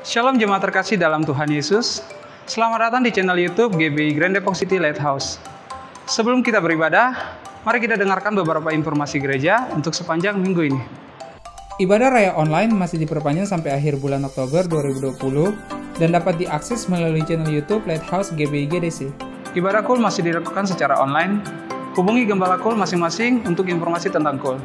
Shalom jemaat terkasih dalam Tuhan Yesus. Selamat datang di channel YouTube GBI Grand Depok City Lighthouse. Sebelum kita beribadah, mari kita dengarkan beberapa informasi gereja untuk sepanjang minggu ini. Ibadah Raya Online masih diperpanjang sampai akhir bulan Oktober 2020 dan dapat diakses melalui channel YouTube Lighthouse GBI GDC. Ibadah KUL masih dilakukan secara online. Hubungi Gembala KUL masing-masing untuk informasi tentang KUL.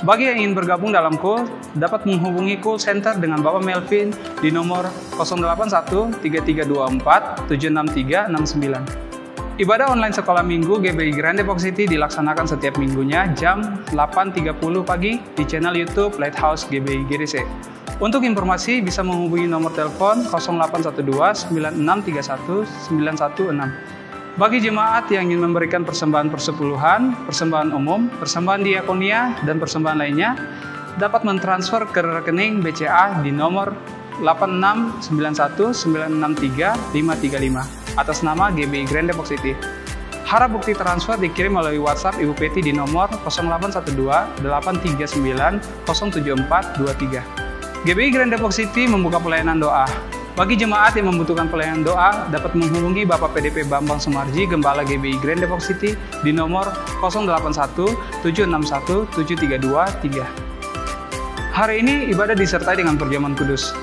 Bagi yang ingin bergabung dalam KUL, dapat menghubungi KUL Center dengan Bapak Melvin di nomor 081 3324 76369. Ibadah online sekolah minggu GBI Grand Depok City dilaksanakan setiap minggunya jam 8.30 pagi di channel YouTube Lighthouse GBI GDC. Untuk informasi bisa menghubungi nomor telepon 0812 9631 916. Bagi jemaat yang ingin memberikan persembahan persepuluhan, persembahan umum, persembahan diakonia, dan persembahan lainnya, dapat mentransfer ke rekening BCA di nomor 8691963535 atas nama GBI Grand Depok City. Harap bukti transfer dikirim melalui WhatsApp Ibu Peti di nomor 0812 839 07423. GBI Grand Depok City membuka pelayanan doa. Bagi jemaat yang membutuhkan pelayanan doa, dapat menghubungi Bapak PDP Bambang Sumarji, Gembala GBI Grand Depok City di nomor 081 761 7323. Hari ini ibadah disertai dengan perjamuan kudus.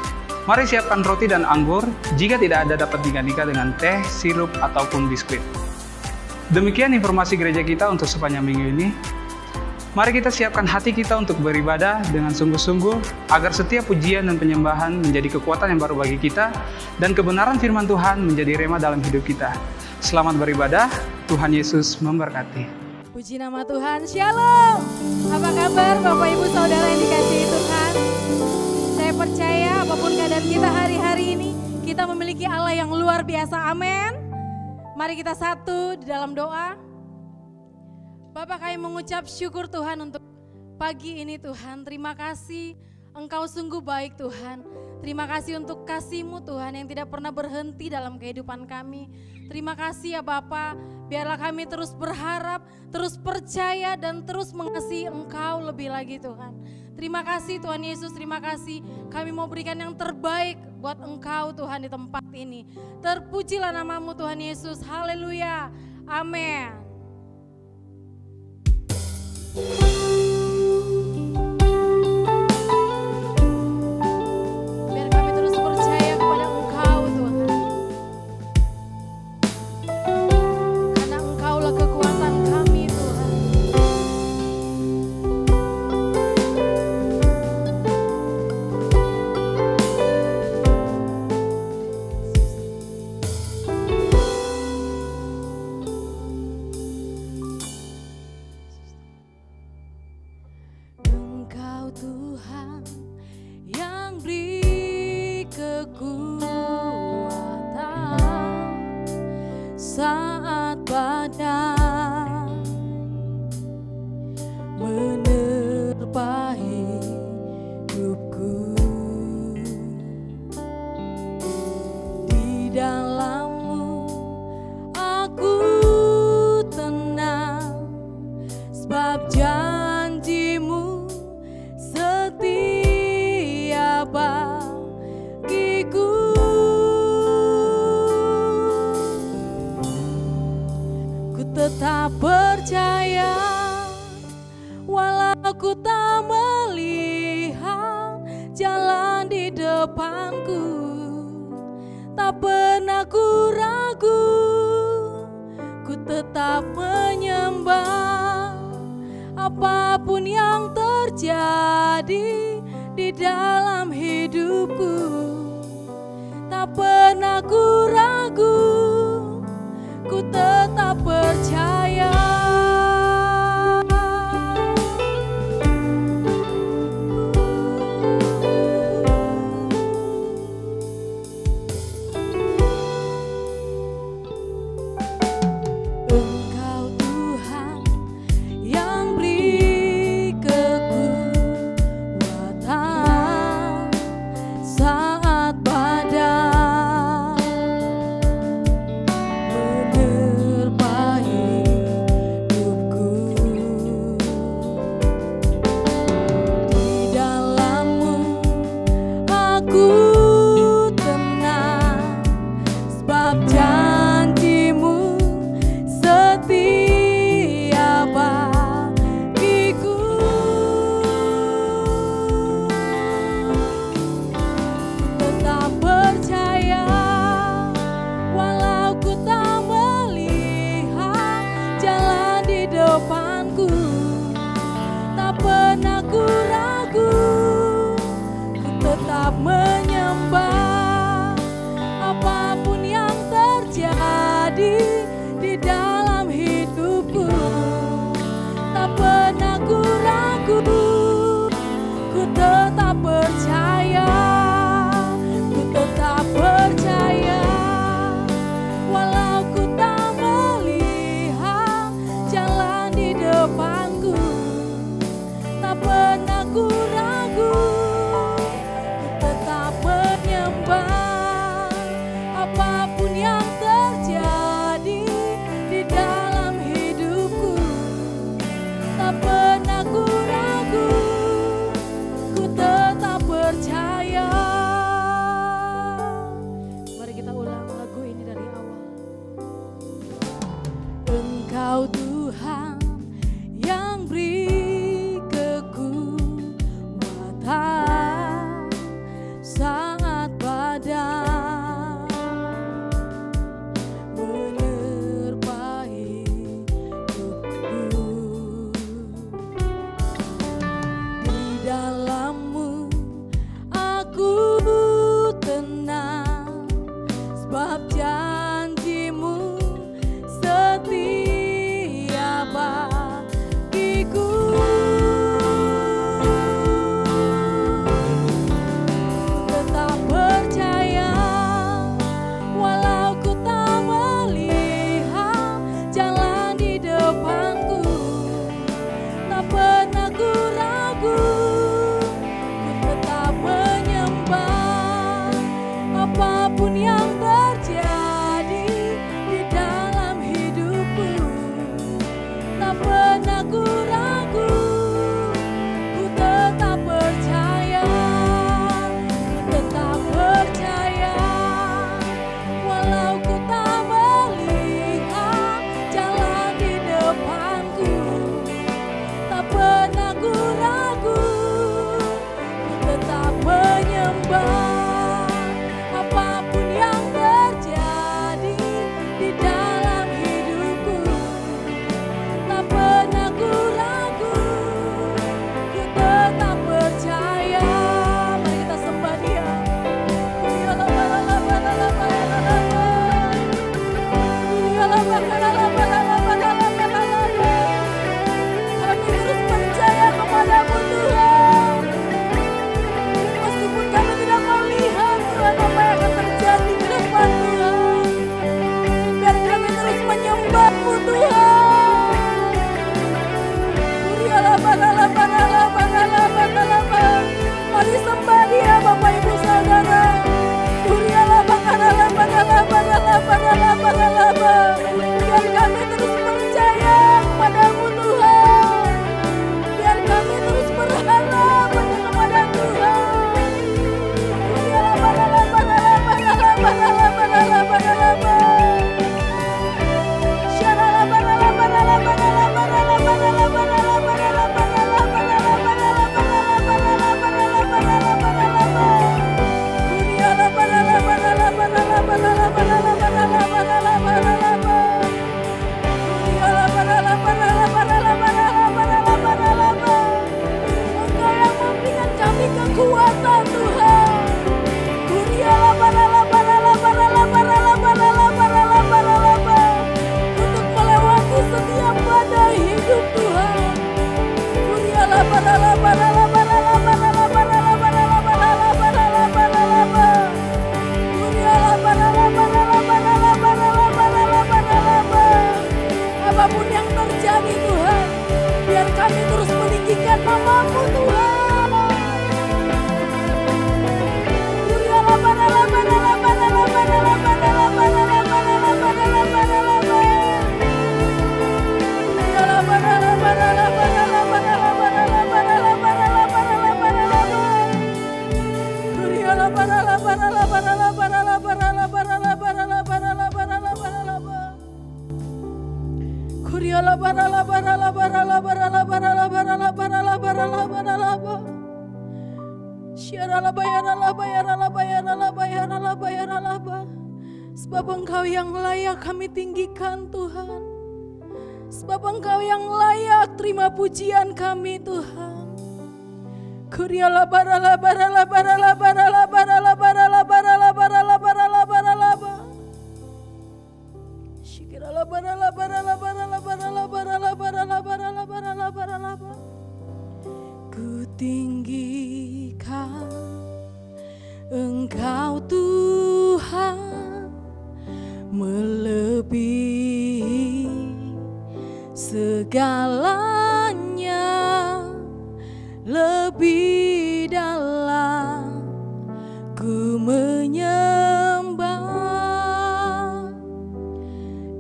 Mari siapkan roti dan anggur, jika tidak ada dapat digantikan dengan teh, sirup, ataupun biskuit. Demikian informasi gereja kita untuk sepanjang minggu ini. Mari kita siapkan hati kita untuk beribadah dengan sungguh-sungguh agar setiap pujian dan penyembahan menjadi kekuatan yang baru bagi kita dan kebenaran firman Tuhan menjadi rema dalam hidup kita. Selamat beribadah, Tuhan Yesus memberkati. Puji nama Tuhan, Shalom. Apa kabar Bapak Ibu Saudara yang dikasihi Tuhan? Saya percaya apapun keadaan kita hari-hari ini, kita memiliki Allah yang luar biasa, amin. Mari kita satu di dalam doa. Bapak, kami mengucap syukur Tuhan untuk pagi ini Tuhan. Terima kasih Engkau sungguh baik Tuhan. Terima kasih untuk kasih-Mu Tuhan yang tidak pernah berhenti dalam kehidupan kami. Terima kasih ya Bapak, biarlah kami terus berharap, terus percaya dan terus mengasihi Engkau lebih lagi Tuhan. Terima kasih Tuhan Yesus, terima kasih. Kami mau berikan yang terbaik buat Engkau Tuhan di tempat ini. Terpujilah nama-Mu Tuhan Yesus, haleluya, amin. Biar kami terus percaya kepada Engkau Tuhan, karena Engkaulah kekuatan kami Tuhan. Tuhan yang beri kekuatan saat badai menerpa hidupku. Di dalam-Mu aku tenang, sebab janji-Mu setia bagiku. Ku tetap percaya walau ku tak melihat jalan di depanku. Tak pernah ku ragu, ku tetap menyembah apapun yang terjadi di dalam hidupku. Tak pernah ku ragu, ku tetap percaya. Menerpa menyembah. Apapun yang terjadi di dalam hidupku, tak pernah ku ragu, ku tetap percaya, ku tetap percaya. Walau ku tak melihat jalan di depanku, tak pernah ku ragu, ku tetap menyembah. Apapun yang terjadi di dalam hidupku, tak pernah ku ragu, ku tetap percaya. Mari kita ulang lagu ini dari awal. Engkau Tuhan yang beri kekuatan saat badai menerpa hidupku. Di dalam-Mu aku tenang, sebab janji-Mu setia bagiku. Tetap percaya, walau ku tak melihat jalan di depanku, tak pernah ku ragu, ku tetap menyembah. Apapun yang terjadi di dalam hidupku, tak pernah ku ragu, ku tetap percaya, ku tetap percaya. Walau ku tak melihat jalan di depanku, tak pernah ku ragu, ku tetap menyembah. Apapun yang terjadi di dalam hidupku, tak pernah ku ragu, ku tetap percaya. Mari kita sembah Dia. Kami terus percaya kepada-Mu Tuhan. Meskipun kami tidak melihat Tuhan apa yang akan terjadi di depan Tuhan, biar kami terus menyembah-Mu Tuhan. Mari sembah Dia Bapak Ibu Saudara. Biar kami terus percaya kepada-Mu Tuhan, biar kami terus berharap kepada Tuhan. Engkau yang memberikan kami kekuatan Tuhan, untuk melewati setiap badai hidup Tuhan. Apapun yang terjadi Tuhan, biar kami terus meninggikan nama-Mu Tuhan. Sebab Engkau yang layak kami tinggikan Tuhan. Sebab Engkau yang layak terima pujian kami Tuhan. Kuriala barala barala barala barala barala barala barala barala barala barala ba. Shikirala barala barala barala barala barala barala barala barala barala ba. Ku tinggikan Engkau Tuhan melebihi segalanya, lebih dalam ku menyembah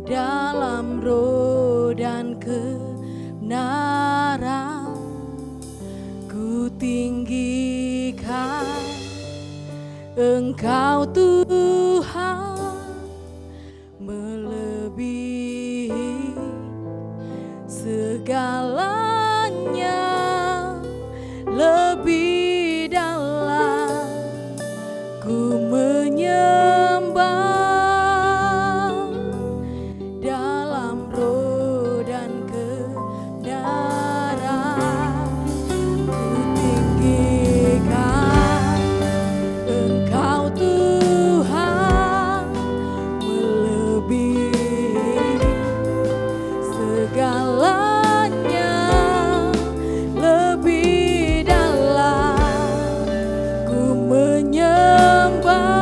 dalam roh dan kebenaran. Ku tinggikan Engkau Tuhan melebihi segalanya, lebih dalam ku menyembah dalam roh dan kebenaran. Ku tinggikan Engkau Tuhan melebihi segalanya, lebih dalam ku menyembah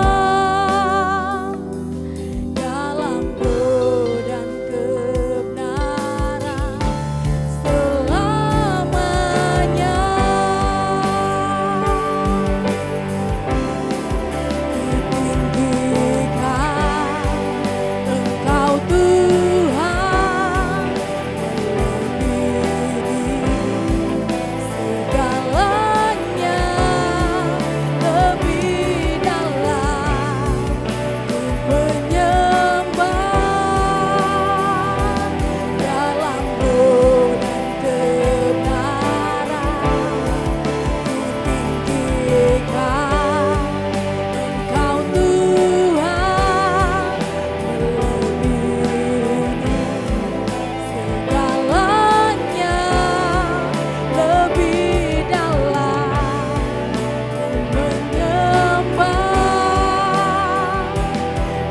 dalam roh dan kebenaran selamanya. Kutinggikan Engkau Tuhan melebihi segalanya, lebih dalam ku menyembah dalam roh dan kebenaran. Kutinggikan Engkau Tuhan melebihi segalanya, lebih dalam ku menyembah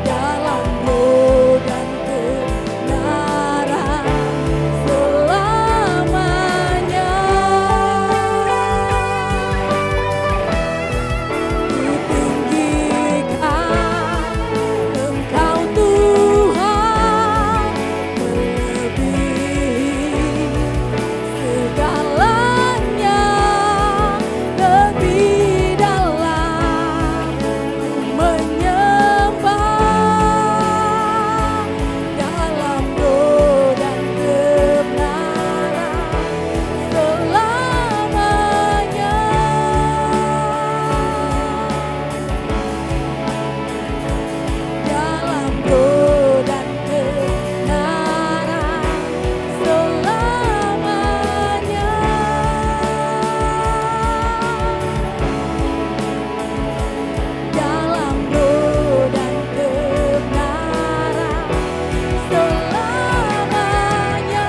dalam roh dan kebenaran selamanya. Kutinggikan Engkau Tuhan melebihi segalanya, lebih dalam ku menyembah dalam roh dan kebenaran selamanya. Dalam roh dan kebenaran selamanya. Dalam roh dan kebenaran selamanya.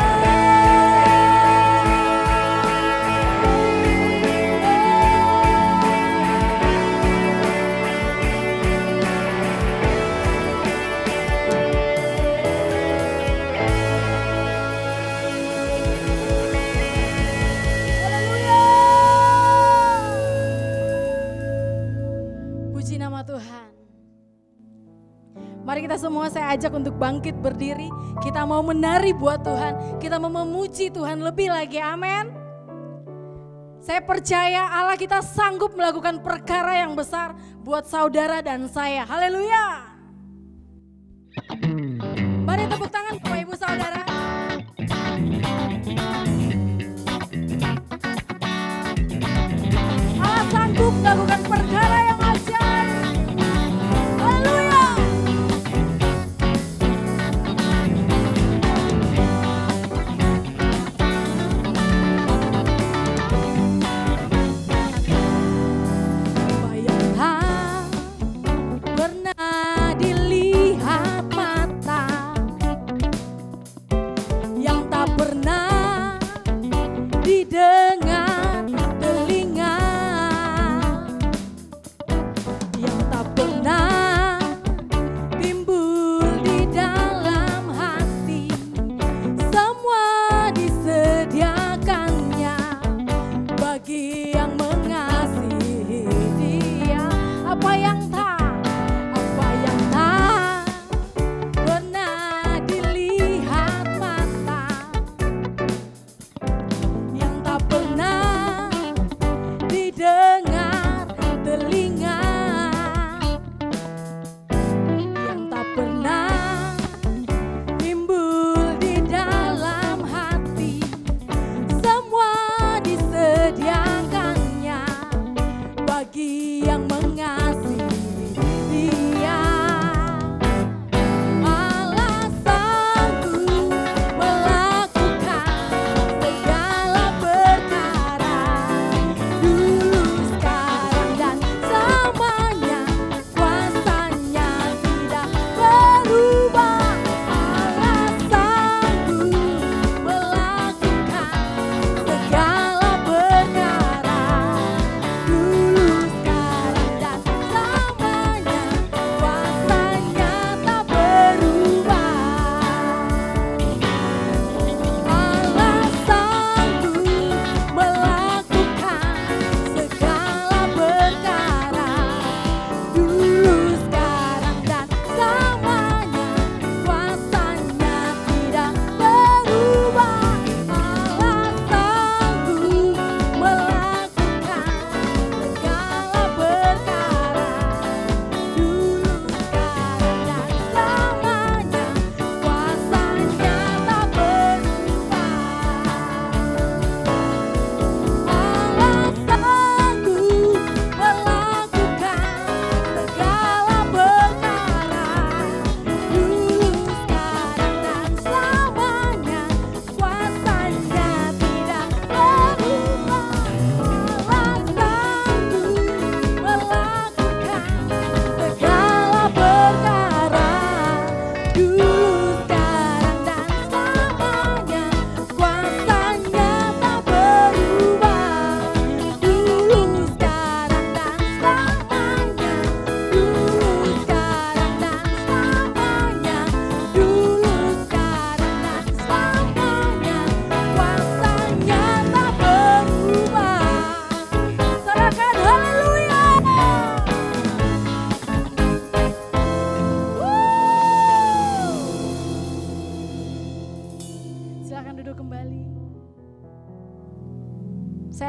Puji nama Tuhan. Mari kita semua saya ajak untuk bangkit berdiri. Kita mau menari buat Tuhan. Kita mau memuji Tuhan lebih lagi. Amin. Saya percaya Allah kita sanggup melakukan perkara yang besar buat saudara dan saya. Haleluya. Mari tepuk tangan Bapak Ibu Saudara. Allah sanggup melakukan perkara yang ajaib. Haleluya. Apa yang tak pernah dilihat mata, yang tak pernah didengar telinga,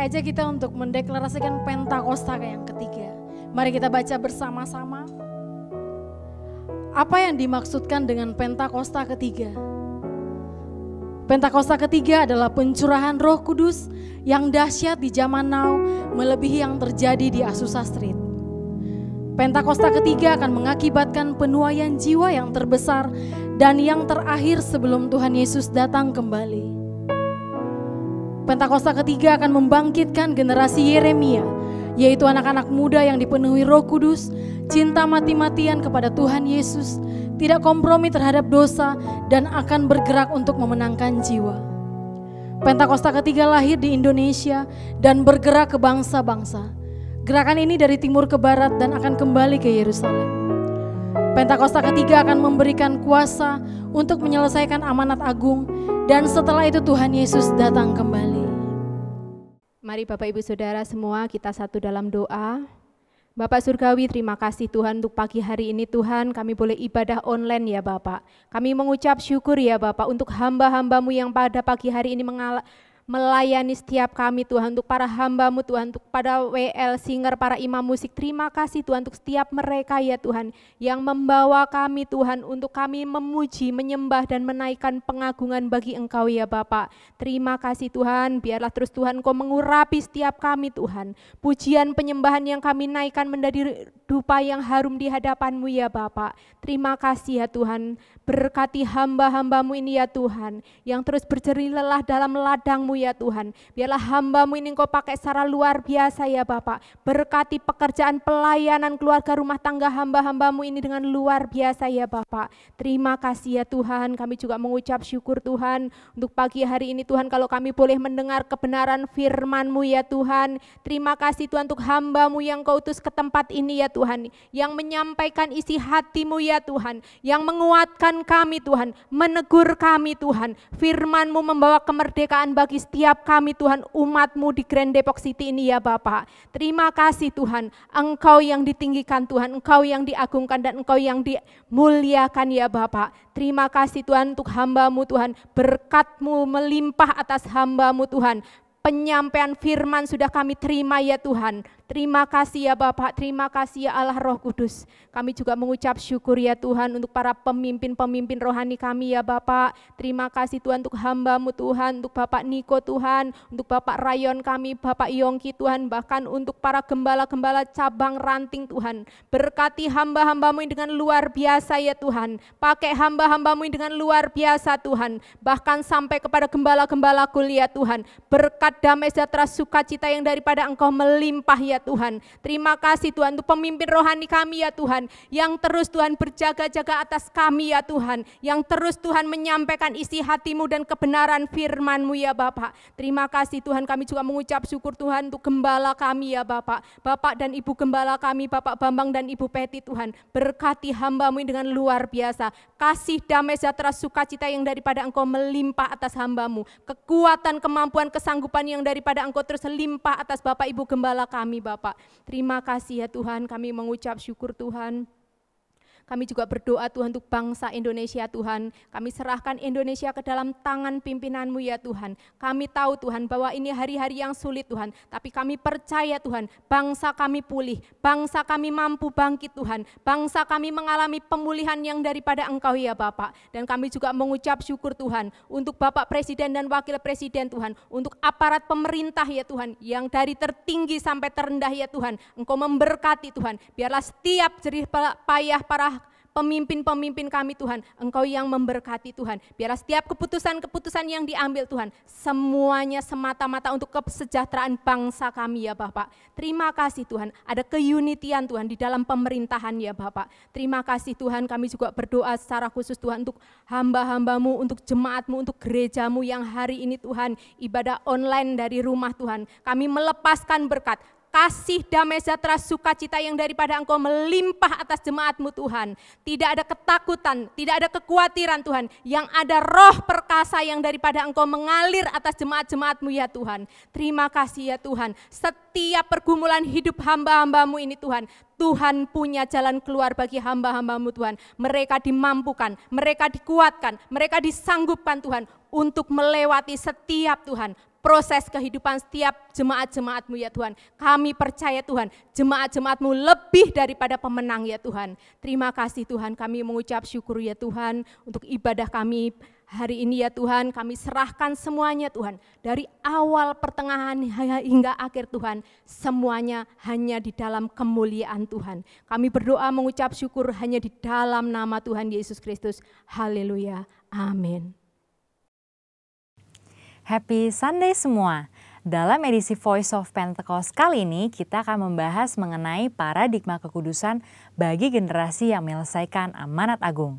mengajak kita untuk mendeklarasikan Pentakosta yang ketiga. Mari kita baca bersama-sama. Apa yang dimaksudkan dengan Pentakosta ketiga? Pentakosta ketiga adalah pencurahan Roh Kudus yang dahsyat di zaman now, melebihi yang terjadi di Azusa Street. Pentakosta ketiga akan mengakibatkan penuaian jiwa yang terbesar dan yang terakhir sebelum Tuhan Yesus datang kembali. Pentakosta ketiga akan membangkitkan generasi Yeremia, yaitu anak-anak muda yang dipenuhi Roh Kudus, cinta mati-matian kepada Tuhan Yesus, tidak kompromi terhadap dosa, dan akan bergerak untuk memenangkan jiwa. Pentakosta ketiga lahir di Indonesia dan bergerak ke bangsa-bangsa. Gerakan ini dari timur ke barat dan akan kembali ke Yerusalem. Pentakosta ketiga akan memberikan kuasa untuk menyelesaikan amanat agung, dan setelah itu Tuhan Yesus datang kembali. Mari Bapak Ibu Saudara semua kita satu dalam doa. Bapak Surgawi, terima kasih Tuhan untuk pagi hari ini Tuhan, kami boleh ibadah online ya Bapak. Kami mengucap syukur ya Bapak untuk hamba-hambamu yang pada pagi hari ini melayani setiap kami Tuhan, untuk para hamba-Mu Tuhan, untuk pada WL Singer, para imam musik. Terima kasih Tuhan untuk setiap mereka ya Tuhan, yang membawa kami Tuhan, untuk kami memuji, menyembah dan menaikkan pengagungan bagi Engkau ya Bapak. Terima kasih Tuhan, biarlah terus Tuhan Engkau mengurapi setiap kami Tuhan. Pujian penyembahan yang kami naikkan menjadi dupa yang harum di hadapan-Mu ya Bapak. Terima kasih ya Tuhan, berkati hamba-hamba-Mu ini ya Tuhan, yang terus berjerih lelah dalam ladang-Mu ya Tuhan. Biarlah hamba-Mu ini Engkau pakai secara luar biasa ya Bapak. Berkati pekerjaan pelayanan keluarga rumah tangga hamba-hamba-Mu ini dengan luar biasa ya Bapak. Terima kasih ya Tuhan, kami juga mengucap syukur Tuhan untuk pagi hari ini Tuhan, kalau kami boleh mendengar kebenaran firman-Mu ya Tuhan. Terima kasih Tuhan untuk hamba-Mu yang Kau utus ke tempat ini ya Tuhan, yang menyampaikan isi hati-Mu ya Tuhan, yang menguatkan kami Tuhan, menegur kami Tuhan. Firman-Mu membawa kemerdekaan bagi setiap kami Tuhan, umat-Mu di Grand Depok City ini ya Bapak. Terima kasih Tuhan, Engkau yang ditinggikan Tuhan, Engkau yang diagungkan dan Engkau yang dimuliakan ya Bapak. Terima kasih Tuhan untuk hamba-Mu Tuhan, berkat-Mu melimpah atas hamba-Mu Tuhan. Penyampaian firman sudah kami terima ya Tuhan. Terima kasih ya Bapak, terima kasih ya Allah Roh Kudus. Kami juga mengucap syukur ya Tuhan untuk para pemimpin-pemimpin rohani kami ya Bapak. Terima kasih Tuhan untuk hamba-Mu Tuhan, untuk Bapak Niko Tuhan, untuk Bapak Rayon kami, Bapak Yongki Tuhan, bahkan untuk para gembala-gembala cabang ranting Tuhan. Berkati hamba-hamba-Mu ini dengan luar biasa ya Tuhan. Pakai hamba-hamba-Mu ini dengan luar biasa Tuhan. Bahkan sampai kepada gembala-gembala kuliah Tuhan. Berkat damai sejahtera sukacita yang daripada Engkau melimpah ya Tuhan. Terima kasih Tuhan untuk pemimpin rohani kami ya Tuhan, yang terus Tuhan berjaga-jaga atas kami ya Tuhan, yang terus Tuhan menyampaikan isi hati-Mu dan kebenaran firman-Mu ya Bapak. Terima kasih Tuhan, kami juga mengucap syukur Tuhan untuk gembala kami ya Bapak, Bapak dan Ibu gembala kami, Bapak Bambang dan Ibu Peti Tuhan. Berkati hamba-Mu dengan luar biasa, kasih damai sejahtera sukacita yang daripada Engkau melimpah atas hamba-Mu, kekuatan, kemampuan, kesanggupan yang daripada Engkau terus limpah atas Bapak Ibu gembala kami Bapak. Terima kasih ya Tuhan, kami mengucap syukur Tuhan. Kami juga berdoa Tuhan untuk bangsa Indonesia Tuhan. Kami serahkan Indonesia ke dalam tangan pimpinan-Mu ya Tuhan. Kami tahu Tuhan bahwa ini hari-hari yang sulit Tuhan. Tapi kami percaya Tuhan, bangsa kami pulih. Bangsa kami mampu bangkit Tuhan. Bangsa kami mengalami pemulihan yang daripada Engkau ya Bapak. Dan kami juga mengucap syukur Tuhan untuk Bapak Presiden dan Wakil Presiden Tuhan. Untuk aparat pemerintah ya Tuhan. Yang dari tertinggi sampai terendah ya Tuhan. Engkau memberkati Tuhan. Biarlah setiap jerih payah para pemimpin-pemimpin kami Tuhan, Engkau yang memberkati Tuhan. Biarlah setiap keputusan-keputusan yang diambil Tuhan, semuanya semata-mata untuk kesejahteraan bangsa kami ya Bapak. Terima kasih Tuhan, ada keunitian Tuhan di dalam pemerintahan ya Bapak. Terima kasih Tuhan, kami juga berdoa secara khusus Tuhan untuk hamba-hamba-Mu, untuk jemaat-Mu, untuk gereja-Mu yang hari ini Tuhan, ibadah online dari rumah Tuhan. Kami melepaskan berkat, kasih damai sejahtera sukacita yang daripada Engkau melimpah atas jemaat-Mu Tuhan. Tidak ada ketakutan, tidak ada kekhawatiran Tuhan. Yang ada roh perkasa yang daripada Engkau mengalir atas jemaat-jemaat-Mu ya Tuhan. Terima kasih ya Tuhan. Setiap pergumulan hidup hamba-hamba-Mu ini Tuhan, Tuhan punya jalan keluar bagi hamba-hamba-Mu Tuhan. Mereka dimampukan, mereka dikuatkan, mereka disanggupkan Tuhan untuk melewati setiap Tuhan proses kehidupan setiap jemaat-jemaat-Mu ya Tuhan. Kami percaya Tuhan, jemaat-jemaat-Mu lebih daripada pemenang ya Tuhan. Terima kasih Tuhan, kami mengucap syukur ya Tuhan untuk ibadah kami hari ini ya Tuhan. Kami serahkan semuanya Tuhan, dari awal, pertengahan hingga akhir Tuhan, semuanya hanya di dalam kemuliaan Tuhan. Kami berdoa mengucap syukur hanya di dalam nama Tuhan Yesus Kristus. Haleluya, amin. Happy Sunday semua. Dalam edisi Voice of Pentecost kali ini kita akan membahas mengenai paradigma kekudusan bagi generasi yang menyelesaikan amanat agung.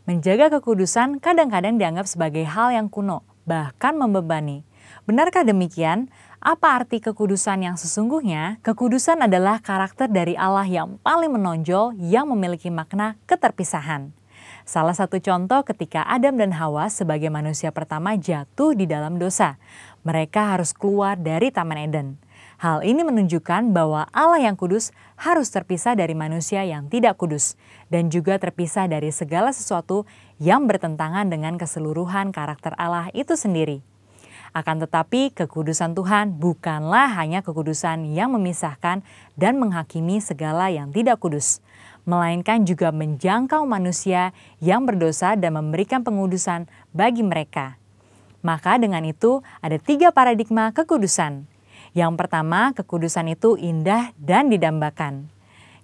Menjaga kekudusan kadang-kadang dianggap sebagai hal yang kuno, bahkan membebani. Benarkah demikian? Apa arti kekudusan yang sesungguhnya? Kekudusan adalah karakter dari Allah yang paling menonjol yang memiliki makna keterpisahan. Salah satu contoh ketika Adam dan Hawa sebagai manusia pertama jatuh di dalam dosa. Mereka harus keluar dari Taman Eden. Hal ini menunjukkan bahwa Allah yang kudus harus terpisah dari manusia yang tidak kudus dan juga terpisah dari segala sesuatu yang bertentangan dengan keseluruhan karakter Allah itu sendiri. Akan tetapi kekudusan Tuhan bukanlah hanya kekudusan yang memisahkan dan menghakimi segala yang tidak kudus, melainkan juga menjangkau manusia yang berdosa dan memberikan pengudusan bagi mereka. Maka dengan itu ada 3 paradigma kekudusan. Yang pertama, kekudusan itu indah dan didambakan.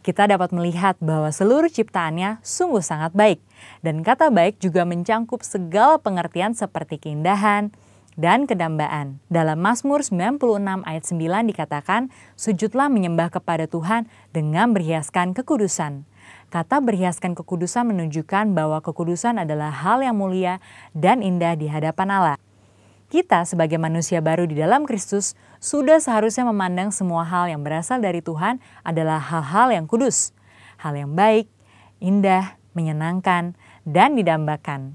Kita dapat melihat bahwa seluruh ciptaannya sungguh sangat baik. Dan kata baik juga mencangkup segala pengertian seperti keindahan dan kedambaan. Dalam Mazmur 96 ayat 9 dikatakan, sujudlah menyembah kepada Tuhan dengan berhiaskan kekudusan. Kata berhiaskan kekudusan menunjukkan bahwa kekudusan adalah hal yang mulia dan indah di hadapan Allah. Kita sebagai manusia baru di dalam Kristus sudah seharusnya memandang semua hal yang berasal dari Tuhan adalah hal-hal yang kudus, hal yang baik, indah, menyenangkan, dan didambakan.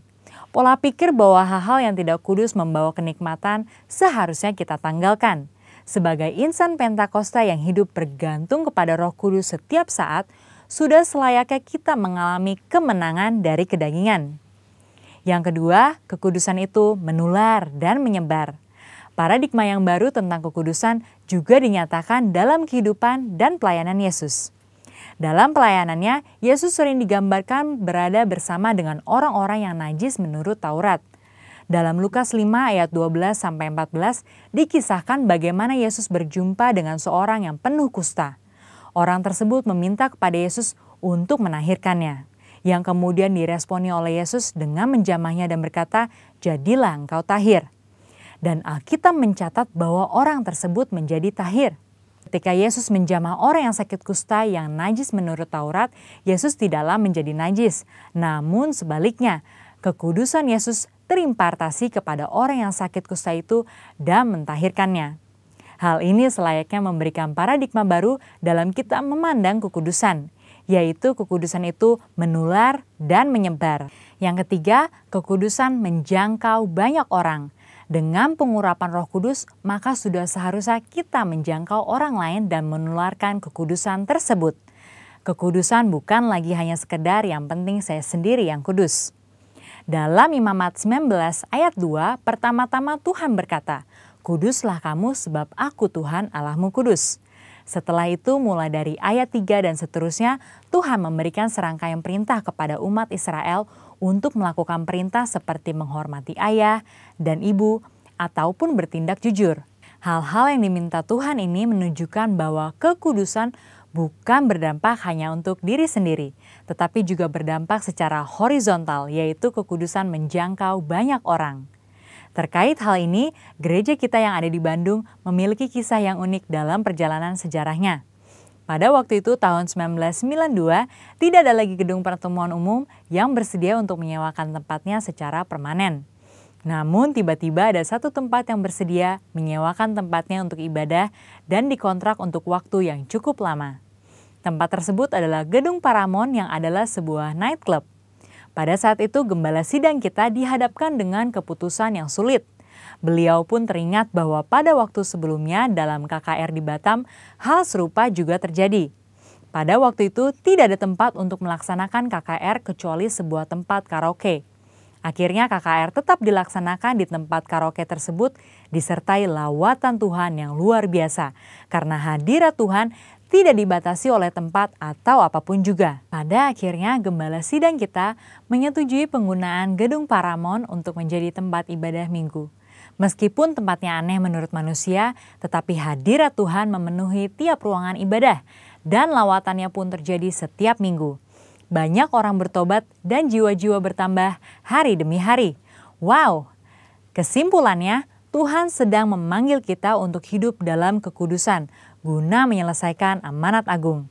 Pola pikir bahwa hal-hal yang tidak kudus membawa kenikmatan seharusnya kita tanggalkan. Sebagai insan Pentakosta yang hidup bergantung kepada Roh Kudus setiap saat, sudah selayaknya kita mengalami kemenangan dari kedagingan. Yang kedua, kekudusan itu menular dan menyebar. Paradigma yang baru tentang kekudusan juga dinyatakan dalam kehidupan dan pelayanan Yesus. Dalam pelayanannya, Yesus sering digambarkan berada bersama dengan orang-orang yang najis menurut Taurat. Dalam Lukas 5 ayat 12-14 dikisahkan bagaimana Yesus berjumpa dengan seorang yang penuh kusta. Orang tersebut meminta kepada Yesus untuk menahirkannya, yang kemudian diresponi oleh Yesus dengan menjamahnya dan berkata, "Jadilah engkau tahir." Dan Alkitab mencatat bahwa orang tersebut menjadi tahir. Ketika Yesus menjamah orang yang sakit kusta yang najis menurut Taurat, Yesus tidaklah menjadi najis. Namun sebaliknya, kekudusan Yesus terimpartasi kepada orang yang sakit kusta itu dan mentahirkannya. Hal ini selayaknya memberikan paradigma baru dalam kita memandang kekudusan, yaitu kekudusan itu menular dan menyebar. Yang ketiga, kekudusan menjangkau banyak orang. Dengan pengurapan Roh Kudus, maka sudah seharusnya kita menjangkau orang lain dan menularkan kekudusan tersebut. Kekudusan bukan lagi hanya sekedar yang penting saya sendiri yang kudus. Dalam Imamat 19 ayat 2, pertama-tama Tuhan berkata, "Kuduslah kamu sebab aku Tuhan Allahmu kudus." Setelah itu mulai dari ayat 3 dan seterusnya, Tuhan memberikan serangkaian perintah kepada umat Israel untuk melakukan perintah seperti menghormati ayah dan ibu ataupun bertindak jujur. Hal-hal yang diminta Tuhan ini menunjukkan bahwa kekudusan bukan berdampak hanya untuk diri sendiri, tetapi juga berdampak secara horizontal, yaitu kekudusan menjangkau banyak orang. Terkait hal ini, gereja kita yang ada di Bandung memiliki kisah yang unik dalam perjalanan sejarahnya. Pada waktu itu tahun 1992, tidak ada lagi gedung pertemuan umum yang bersedia untuk menyewakan tempatnya secara permanen. Namun tiba-tiba ada satu tempat yang bersedia menyewakan tempatnya untuk ibadah dan dikontrak untuk waktu yang cukup lama. Tempat tersebut adalah Gedung Paramount yang adalah sebuah nightclub. Pada saat itu gembala sidang kita dihadapkan dengan keputusan yang sulit. Beliau pun teringat bahwa pada waktu sebelumnya dalam KKR di Batam, hal serupa juga terjadi. Pada waktu itu tidak ada tempat untuk melaksanakan KKR kecuali sebuah tempat karaoke. Akhirnya KKR tetap dilaksanakan di tempat karaoke tersebut disertai lawatan Tuhan yang luar biasa. Karena hadirat Tuhan tidak dibatasi oleh tempat atau apapun juga. Pada akhirnya gembala sidang kita menyetujui penggunaan gedung Paramount untuk menjadi tempat ibadah minggu. Meskipun tempatnya aneh menurut manusia, tetapi hadirat Tuhan memenuhi tiap ruangan ibadah dan lawatannya pun terjadi setiap minggu. Banyak orang bertobat dan jiwa-jiwa bertambah hari demi hari. Wow! Kesimpulannya, Tuhan sedang memanggil kita untuk hidup dalam kekudusan guna menyelesaikan amanat agung.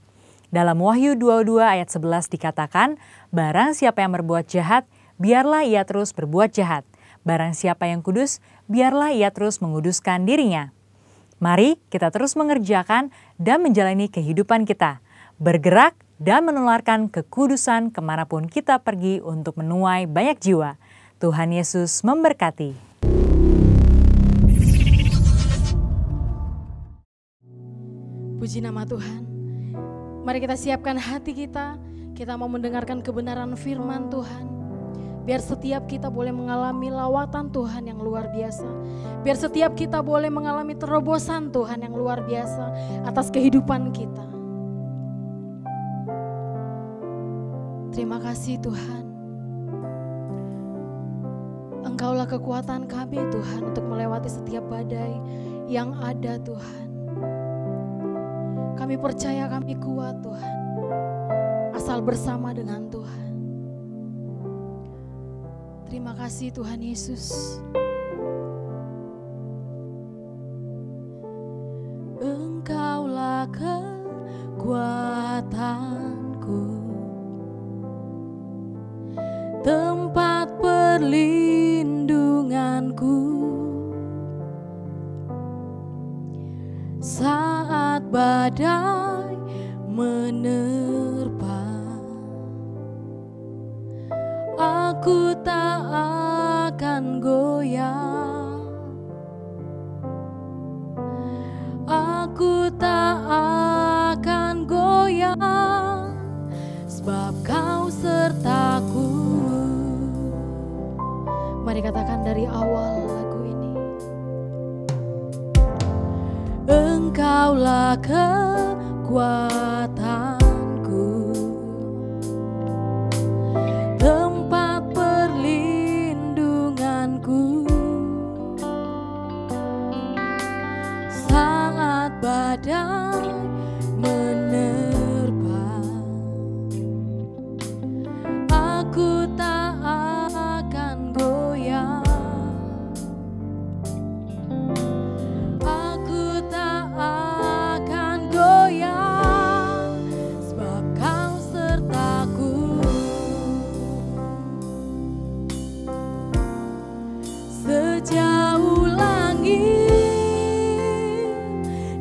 Dalam Wahyu 22 ayat 11 dikatakan, barang siapa yang berbuat jahat, biarlah ia terus berbuat jahat. Barang siapa yang kudus, biarlah ia terus menguduskan dirinya. Mari kita terus mengerjakan dan menjalani kehidupan kita, bergerak dan menularkan kekudusan kemanapun kita pergi untuk menuai banyak jiwa. Tuhan Yesus memberkati. Puji nama Tuhan. Mari kita siapkan hati kita mau mendengarkan kebenaran firman Tuhan. Biar setiap kita boleh mengalami lawatan Tuhan yang luar biasa. Biar setiap kita boleh mengalami terobosan Tuhan yang luar biasa atas kehidupan kita. Terima kasih Tuhan. Engkaulah kekuatan kami Tuhan untuk melewati setiap badai yang ada Tuhan. Kami percaya kami kuat Tuhan, asal bersama dengan Tuhan. Terima kasih Tuhan Yesus. Engkaulah kekuatanku, tempat perlindunganku, saat badai menerpa, aku tak akan goyah, aku tak akan goyah, sebab Kau sertaku. Mari katakan dari awal lagu ini. Engkaulah kekuatanku, tempat perlindunganku, saat badai menerpa, aku tak akan goyah, aku tak akan goyah, sebab Kau sertaku. Sejauh langit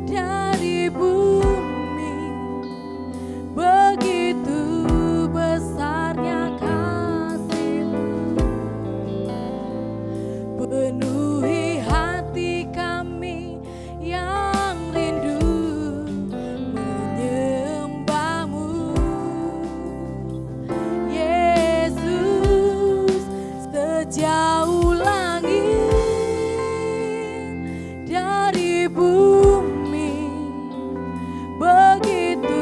dari bumi, begitu besarnya kasih-Mu, penuhi hati kami yang rindu menyembah-Mu. Yesus, sejauh langit dari bumi, begitu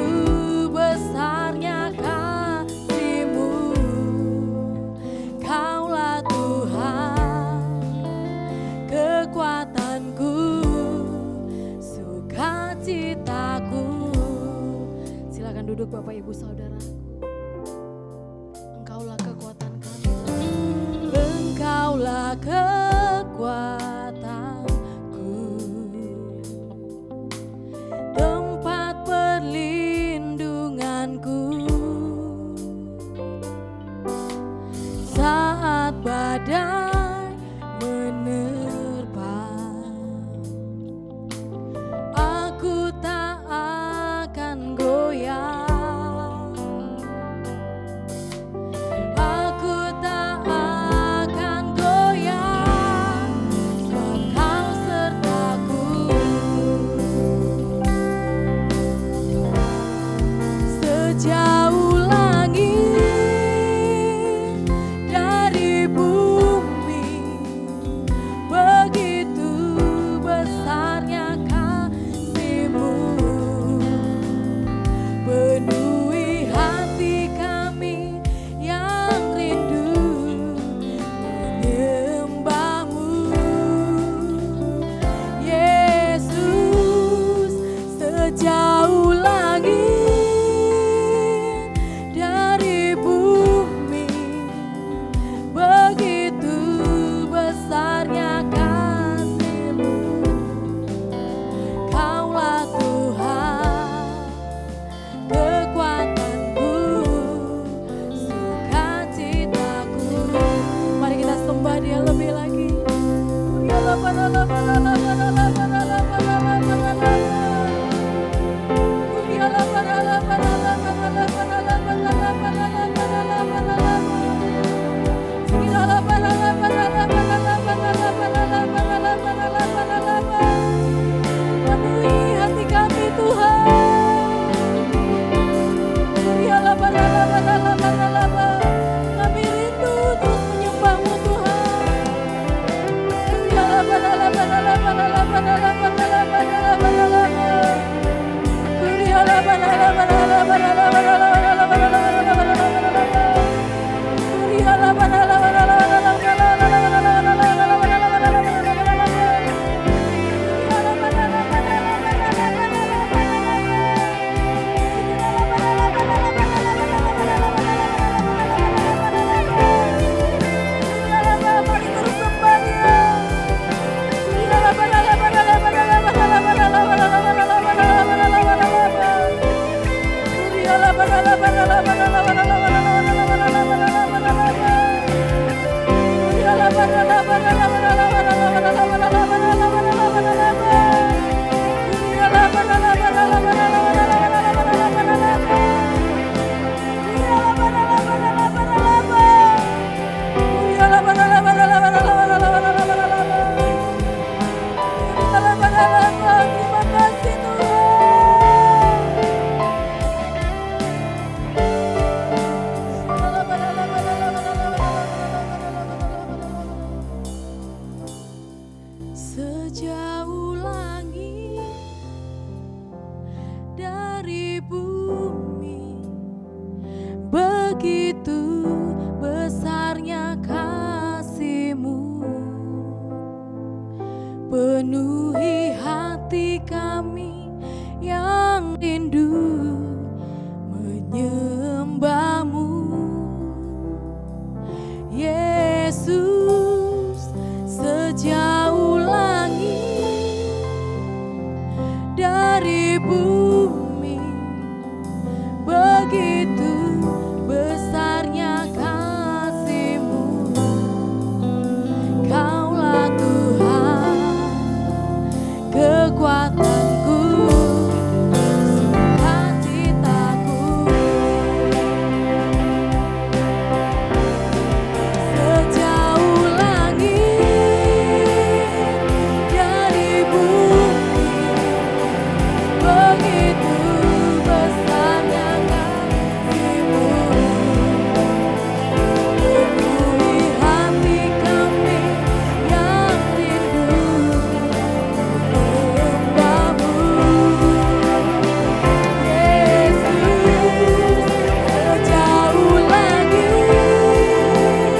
besarnya kasih-Mu. Kaulah Tuhan, kekuatanku, sukacitaku. Silakan duduk Bapak Ibu Saudaraku. Engkaulah kekuatan kami, Engkaulah kekuatanku, tempat perlindunganku, saat badai menerpa, aku tak akan goyah, aku tak akan goyah, sebab Kau sertaku. Sejauh langit dari bumi, Kami rindu untuk menyembah-Mu Tuhan. Terima kasih Tuhan. Sejauh langit dari bumi, begitu besarnya kasih-Mu, penuhi hati kami yang rindu menyembah-Mu. Yesus, sejauh langit dari bumi, begitu besarnya kasih-Mu. Kaulah Tuhan, kekuatanku, sukacitaku. Sejauh langit dari bumi, begitu besarnya kasih-Mu, penuhi hati kami yang rindu menyembah-Mu.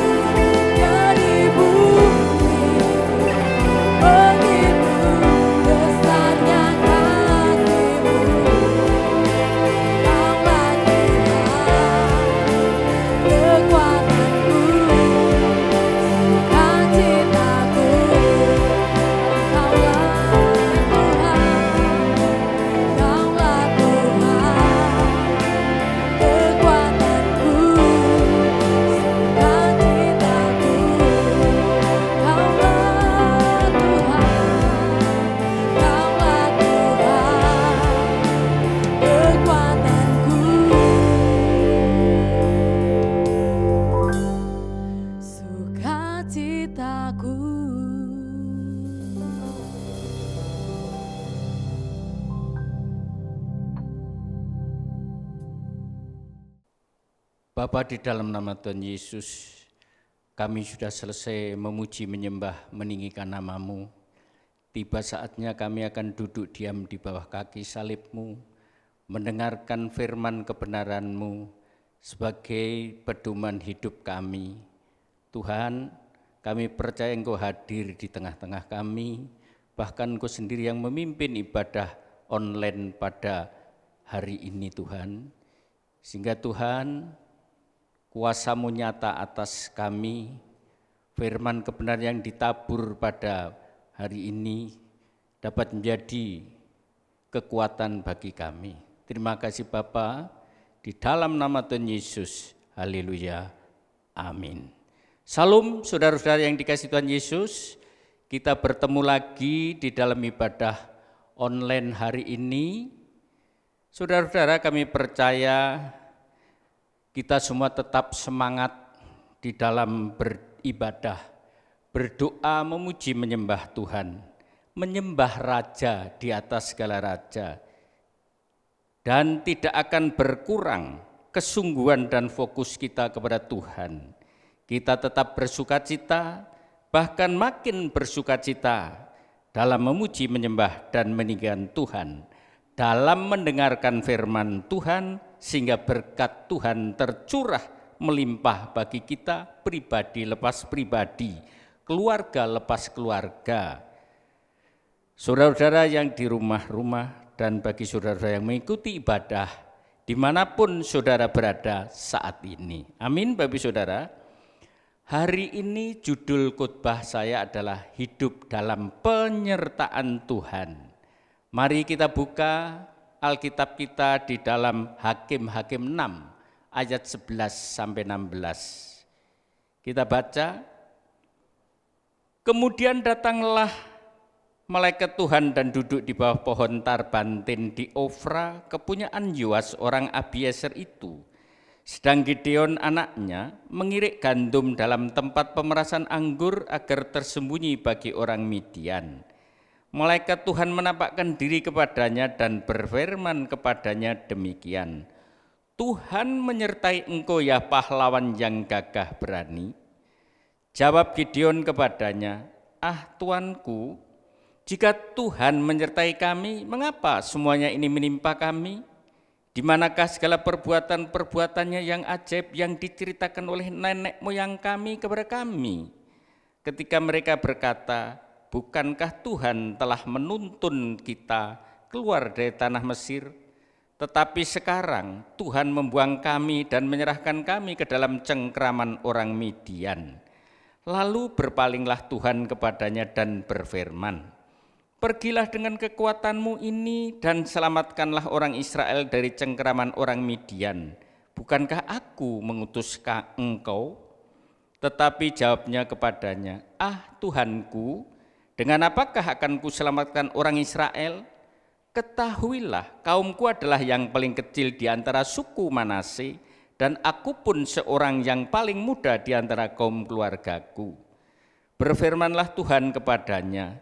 Yesus, sejauh langit dari bumi, begitu besarnya kasih-Mu. Kaulah Tuhan, kekuatanku, sukacitaku. Kaulah Tuhan, kekuatanku, sukacitaku. Kaulah Tuhan, sukacitaku. Bapa, di dalam nama Tuhan Yesus, kami sudah selesai memuji, menyembah, meninggikan nama-Mu. Tiba saatnya kami akan duduk diam di bawah kaki salib-Mu, mendengarkan firman kebenaran-Mu sebagai pedoman hidup kami. Tuhan, kami percaya Engkau hadir di tengah-tengah kami, bahkan Engkau sendiri yang memimpin ibadah online pada hari ini Tuhan. Sehingga Tuhan, kuasa-Mu nyata atas kami, firman kebenaran yang ditabur pada hari ini dapat menjadi kekuatan bagi kami. Terima kasih Bapa, di dalam nama Tuhan Yesus, haleluya, amin. Salam saudara-saudara yang dikasihi Tuhan Yesus, kita bertemu lagi di dalam ibadah online hari ini. Saudara-saudara, kami percaya kita semua tetap semangat di dalam beribadah, berdoa, memuji, menyembah Tuhan, menyembah Raja di atas segala raja, dan tidak akan berkurang kesungguhan dan fokus kita kepada Tuhan. Kita tetap bersukacita, bahkan makin bersukacita dalam memuji, menyembah, dan meninggikan Tuhan, dalam mendengarkan firman Tuhan, sehingga berkat Tuhan tercurah melimpah bagi kita, pribadi lepas pribadi, keluarga lepas keluarga. Saudara-saudara yang di rumah-rumah dan bagi saudara yang mengikuti ibadah dimanapun saudara berada saat ini. Amin Bapak Saudara. Hari ini judul khotbah saya adalah hidup dalam penyertaan Tuhan. Mari kita buka Alkitab kita di dalam Hakim-Hakim 6 ayat 11 sampai 16. Kita baca. Kemudian datanglah malaikat Tuhan dan duduk di bawah pohon tarbantin di Ofra, kepunyaan Yoas orang Abiezer itu. Sedang Gideon anaknya mengirik gandum dalam tempat pemerasan anggur agar tersembunyi bagi orang Midian. Malaikat Tuhan menampakkan diri kepadanya dan berfirman kepadanya demikian. Tuhan menyertai engkau ya pahlawan yang gagah berani. Jawab Gideon kepadanya, ah Tuanku, jika Tuhan menyertai kami, mengapa semuanya ini menimpa kami? Di manakah segala perbuatan-perbuatannya yang ajaib yang diceritakan oleh nenek moyang kami kepada kami? Ketika mereka berkata, bukankah Tuhan telah menuntun kita keluar dari tanah Mesir? Tetapi sekarang Tuhan membuang kami dan menyerahkan kami ke dalam cengkraman orang Midian. Lalu berpalinglah Tuhan kepadanya dan berfirman, pergilah dengan kekuatanmu ini dan selamatkanlah orang Israel dari cengkraman orang Midian. Bukankah aku mengutus engkau? Tetapi jawabnya kepadanya, ah Tuhanku, dengan apakah akan kuselamatkan orang Israel? Ketahuilah, kaumku adalah yang paling kecil di antara suku Manase, dan aku pun seorang yang paling muda di antara kaum keluargaku. Berfirmanlah Tuhan kepadanya,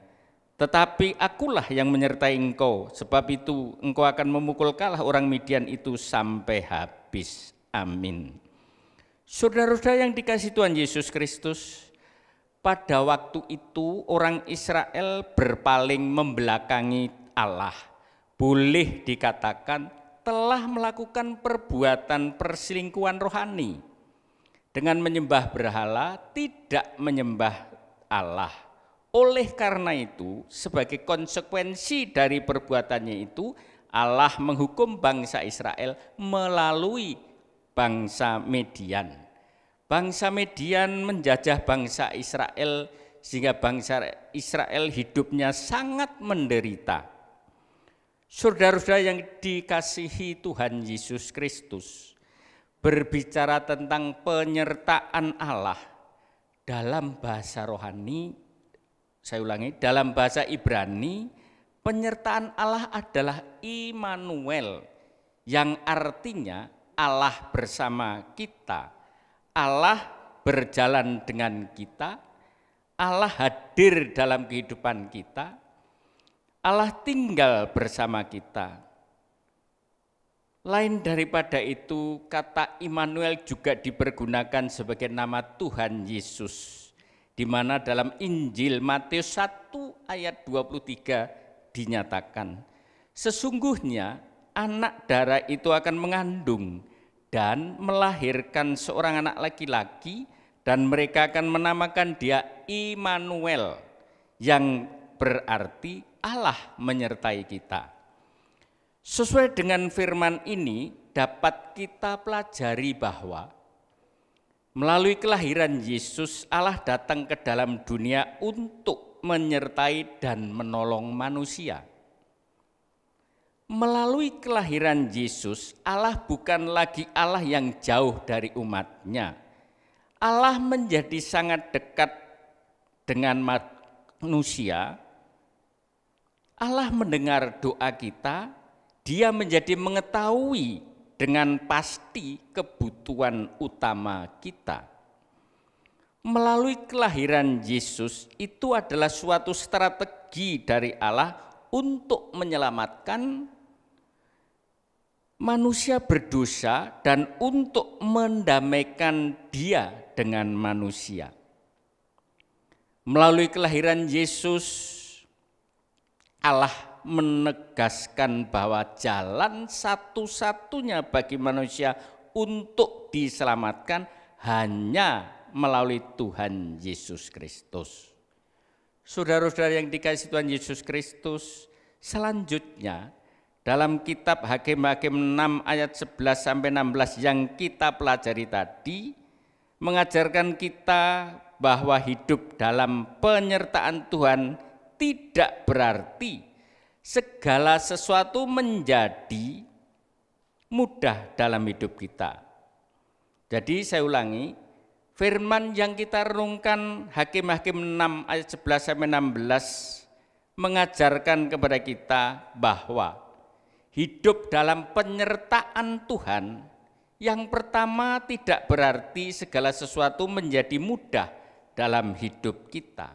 tetapi akulah yang menyertai engkau, sebab itu engkau akan memukul kalah orang Midian itu sampai habis. Amin. Saudara-saudara yang dikasihi Tuhan Yesus Kristus, pada waktu itu orang Israel berpaling membelakangi Allah. Boleh dikatakan telah melakukan perbuatan perselingkuhan rohani dengan menyembah berhala, tidak menyembah Allah. Oleh karena itu, sebagai konsekuensi dari perbuatannya itu, Allah menghukum bangsa Israel melalui bangsa Midian. Bangsa Midian menjajah bangsa Israel sehingga bangsa Israel hidupnya sangat menderita. Saudara-saudara yang dikasihi Tuhan Yesus Kristus, berbicara tentang penyertaan Allah dalam bahasa rohani, saya ulangi, dalam bahasa Ibrani, penyertaan Allah adalah Immanuel, yang artinya Allah bersama kita, Allah berjalan dengan kita, Allah hadir dalam kehidupan kita, Allah tinggal bersama kita. Lain daripada itu, kata Immanuel juga dipergunakan sebagai nama Tuhan Yesus, di mana dalam Injil Matius 1 ayat 23 dinyatakan, sesungguhnya anak darah itu akan mengandung dan melahirkan seorang anak laki-laki, dan mereka akan menamakan dia Immanuel, yang berarti Allah menyertai kita. Sesuai dengan firman ini dapat kita pelajari bahwa melalui kelahiran Yesus, Allah datang ke dalam dunia untuk menyertai dan menolong manusia. Melalui kelahiran Yesus, Allah bukan lagi Allah yang jauh dari umatnya. Allah menjadi sangat dekat dengan manusia. Allah mendengar doa kita, Dia menjadi mengetahui dengan pasti kebutuhan utama kita. Melalui kelahiran Yesus, itu adalah suatu strategi dari Allah untuk menyelamatkan manusia berdosa dan untuk mendamaikan dia dengan manusia. Melalui kelahiran Yesus, Allah menegaskan bahwa jalan satu-satunya bagi manusia untuk diselamatkan hanya melalui Tuhan Yesus Kristus. Saudara-saudara yang dikasihi Tuhan Yesus Kristus, selanjutnya dalam kitab Hakim-Hakim 6 ayat 11-16 yang kita pelajari tadi, mengajarkan kita bahwa hidup dalam penyertaan Tuhan tidak berarti segala sesuatu menjadi mudah dalam hidup kita. Jadi saya ulangi, firman yang kita renungkan Hakim-Hakim 6 ayat 11-16 mengajarkan kepada kita bahwa hidup dalam penyertaan Tuhan yang pertama tidak berarti segala sesuatu menjadi mudah dalam hidup kita.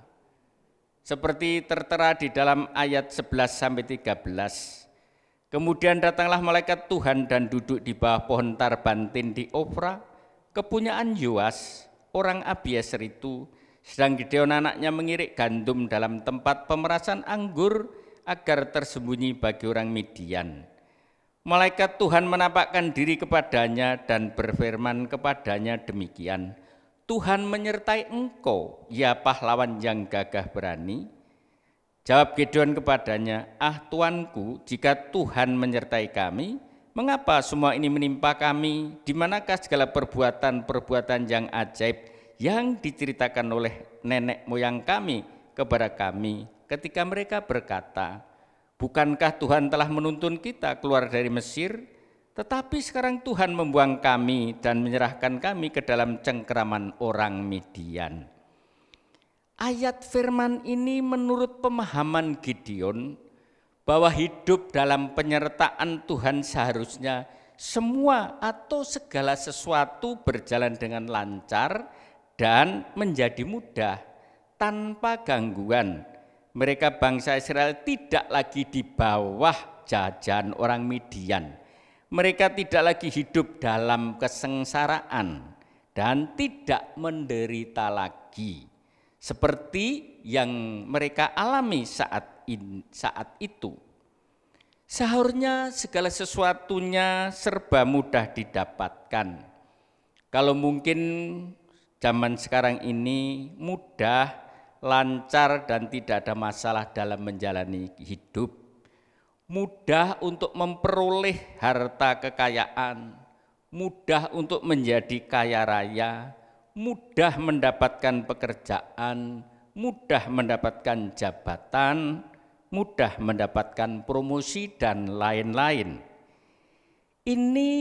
Seperti tertera di dalam ayat 11-13. Kemudian datanglah malaikat Tuhan dan duduk di bawah pohon tarbantin di Ofra, kepunyaan Yoas, orang Abiezer itu, sedang Gideon anaknya mengirik gandum dalam tempat pemerasan anggur agar tersembunyi bagi orang Midian. Malaikat Tuhan menampakkan diri kepadanya dan berfirman kepadanya demikian, Tuhan menyertai engkau, ya pahlawan yang gagah berani. Jawab Gideon kepadanya, Tuanku, jika Tuhan menyertai kami, mengapa semua ini menimpa kami? Di manakah segala perbuatan-perbuatan yang ajaib yang diceritakan oleh nenek moyang kami kepada kami ketika mereka berkata, bukankah Tuhan telah menuntun kita keluar dari Mesir? Tetapi sekarang Tuhan membuang kami dan menyerahkan kami ke dalam cengkeraman orang Midian. Ayat firman ini menurut pemahaman Gideon bahwa hidup dalam penyertaan Tuhan seharusnya semua atau segala sesuatu berjalan dengan lancar dan menjadi mudah tanpa gangguan. Mereka bangsa Israel tidak lagi di bawah jajahan orang Midian. Mereka tidak lagi hidup dalam kesengsaraan dan tidak menderita lagi seperti yang mereka alami saat itu. Seharusnya segala sesuatunya serba mudah didapatkan. Kalau mungkin zaman sekarang ini mudah, lancar dan tidak ada masalah dalam menjalani hidup. Mudah untuk memperoleh harta kekayaan, mudah untuk menjadi kaya raya, mudah mendapatkan pekerjaan, mudah mendapatkan jabatan, mudah mendapatkan promosi dan lain-lain. Ini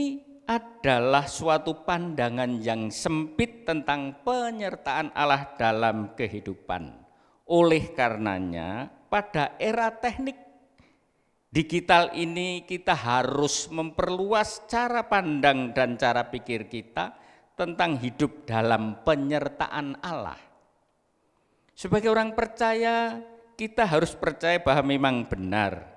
adalah suatu pandangan yang sempit tentang penyertaan Allah dalam kehidupan. Oleh karenanya, pada era teknik digital ini kita harus memperluas cara pandang dan cara pikir kita tentang hidup dalam penyertaan Allah. Sebagai orang percaya, kita harus percaya bahwa memang benar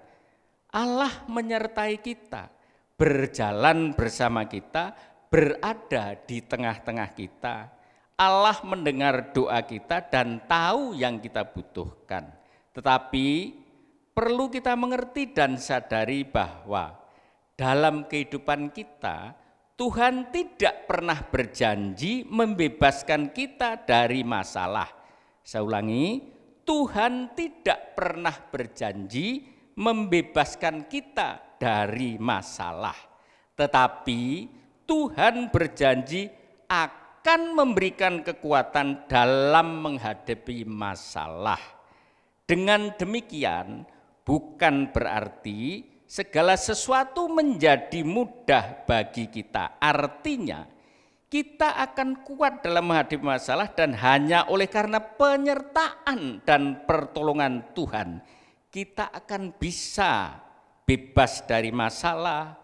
Allah menyertai kita, berjalan bersama kita, berada di tengah-tengah kita. Allah mendengar doa kita dan tahu yang kita butuhkan. Tetapi perlu kita mengerti dan sadari bahwa dalam kehidupan kita Tuhan tidak pernah berjanji membebaskan kita dari masalah. Saya ulangi, Tuhan tidak pernah berjanji membebaskan kita dari masalah. Tetapi Tuhan berjanji akan memberikan kekuatan dalam menghadapi masalah. Dengan demikian bukan berarti segala sesuatu menjadi mudah bagi kita. Artinya kita akan kuat dalam menghadapi masalah dan hanya oleh karena penyertaan dan pertolongan Tuhan kita akan bisa bebas dari masalah,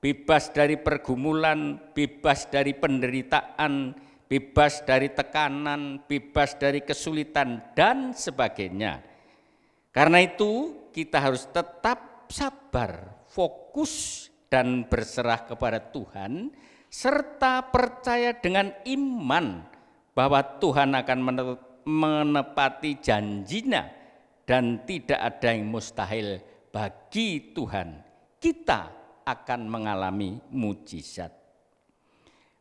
bebas dari pergumulan, bebas dari penderitaan, bebas dari tekanan, bebas dari kesulitan dan sebagainya. Karena itu kita harus tetap sabar, fokus dan berserah kepada Tuhan, serta percaya dengan iman bahwa Tuhan akan menepati janjinya dan tidak ada yang mustahil bagi Tuhan, kita akan mengalami mujizat.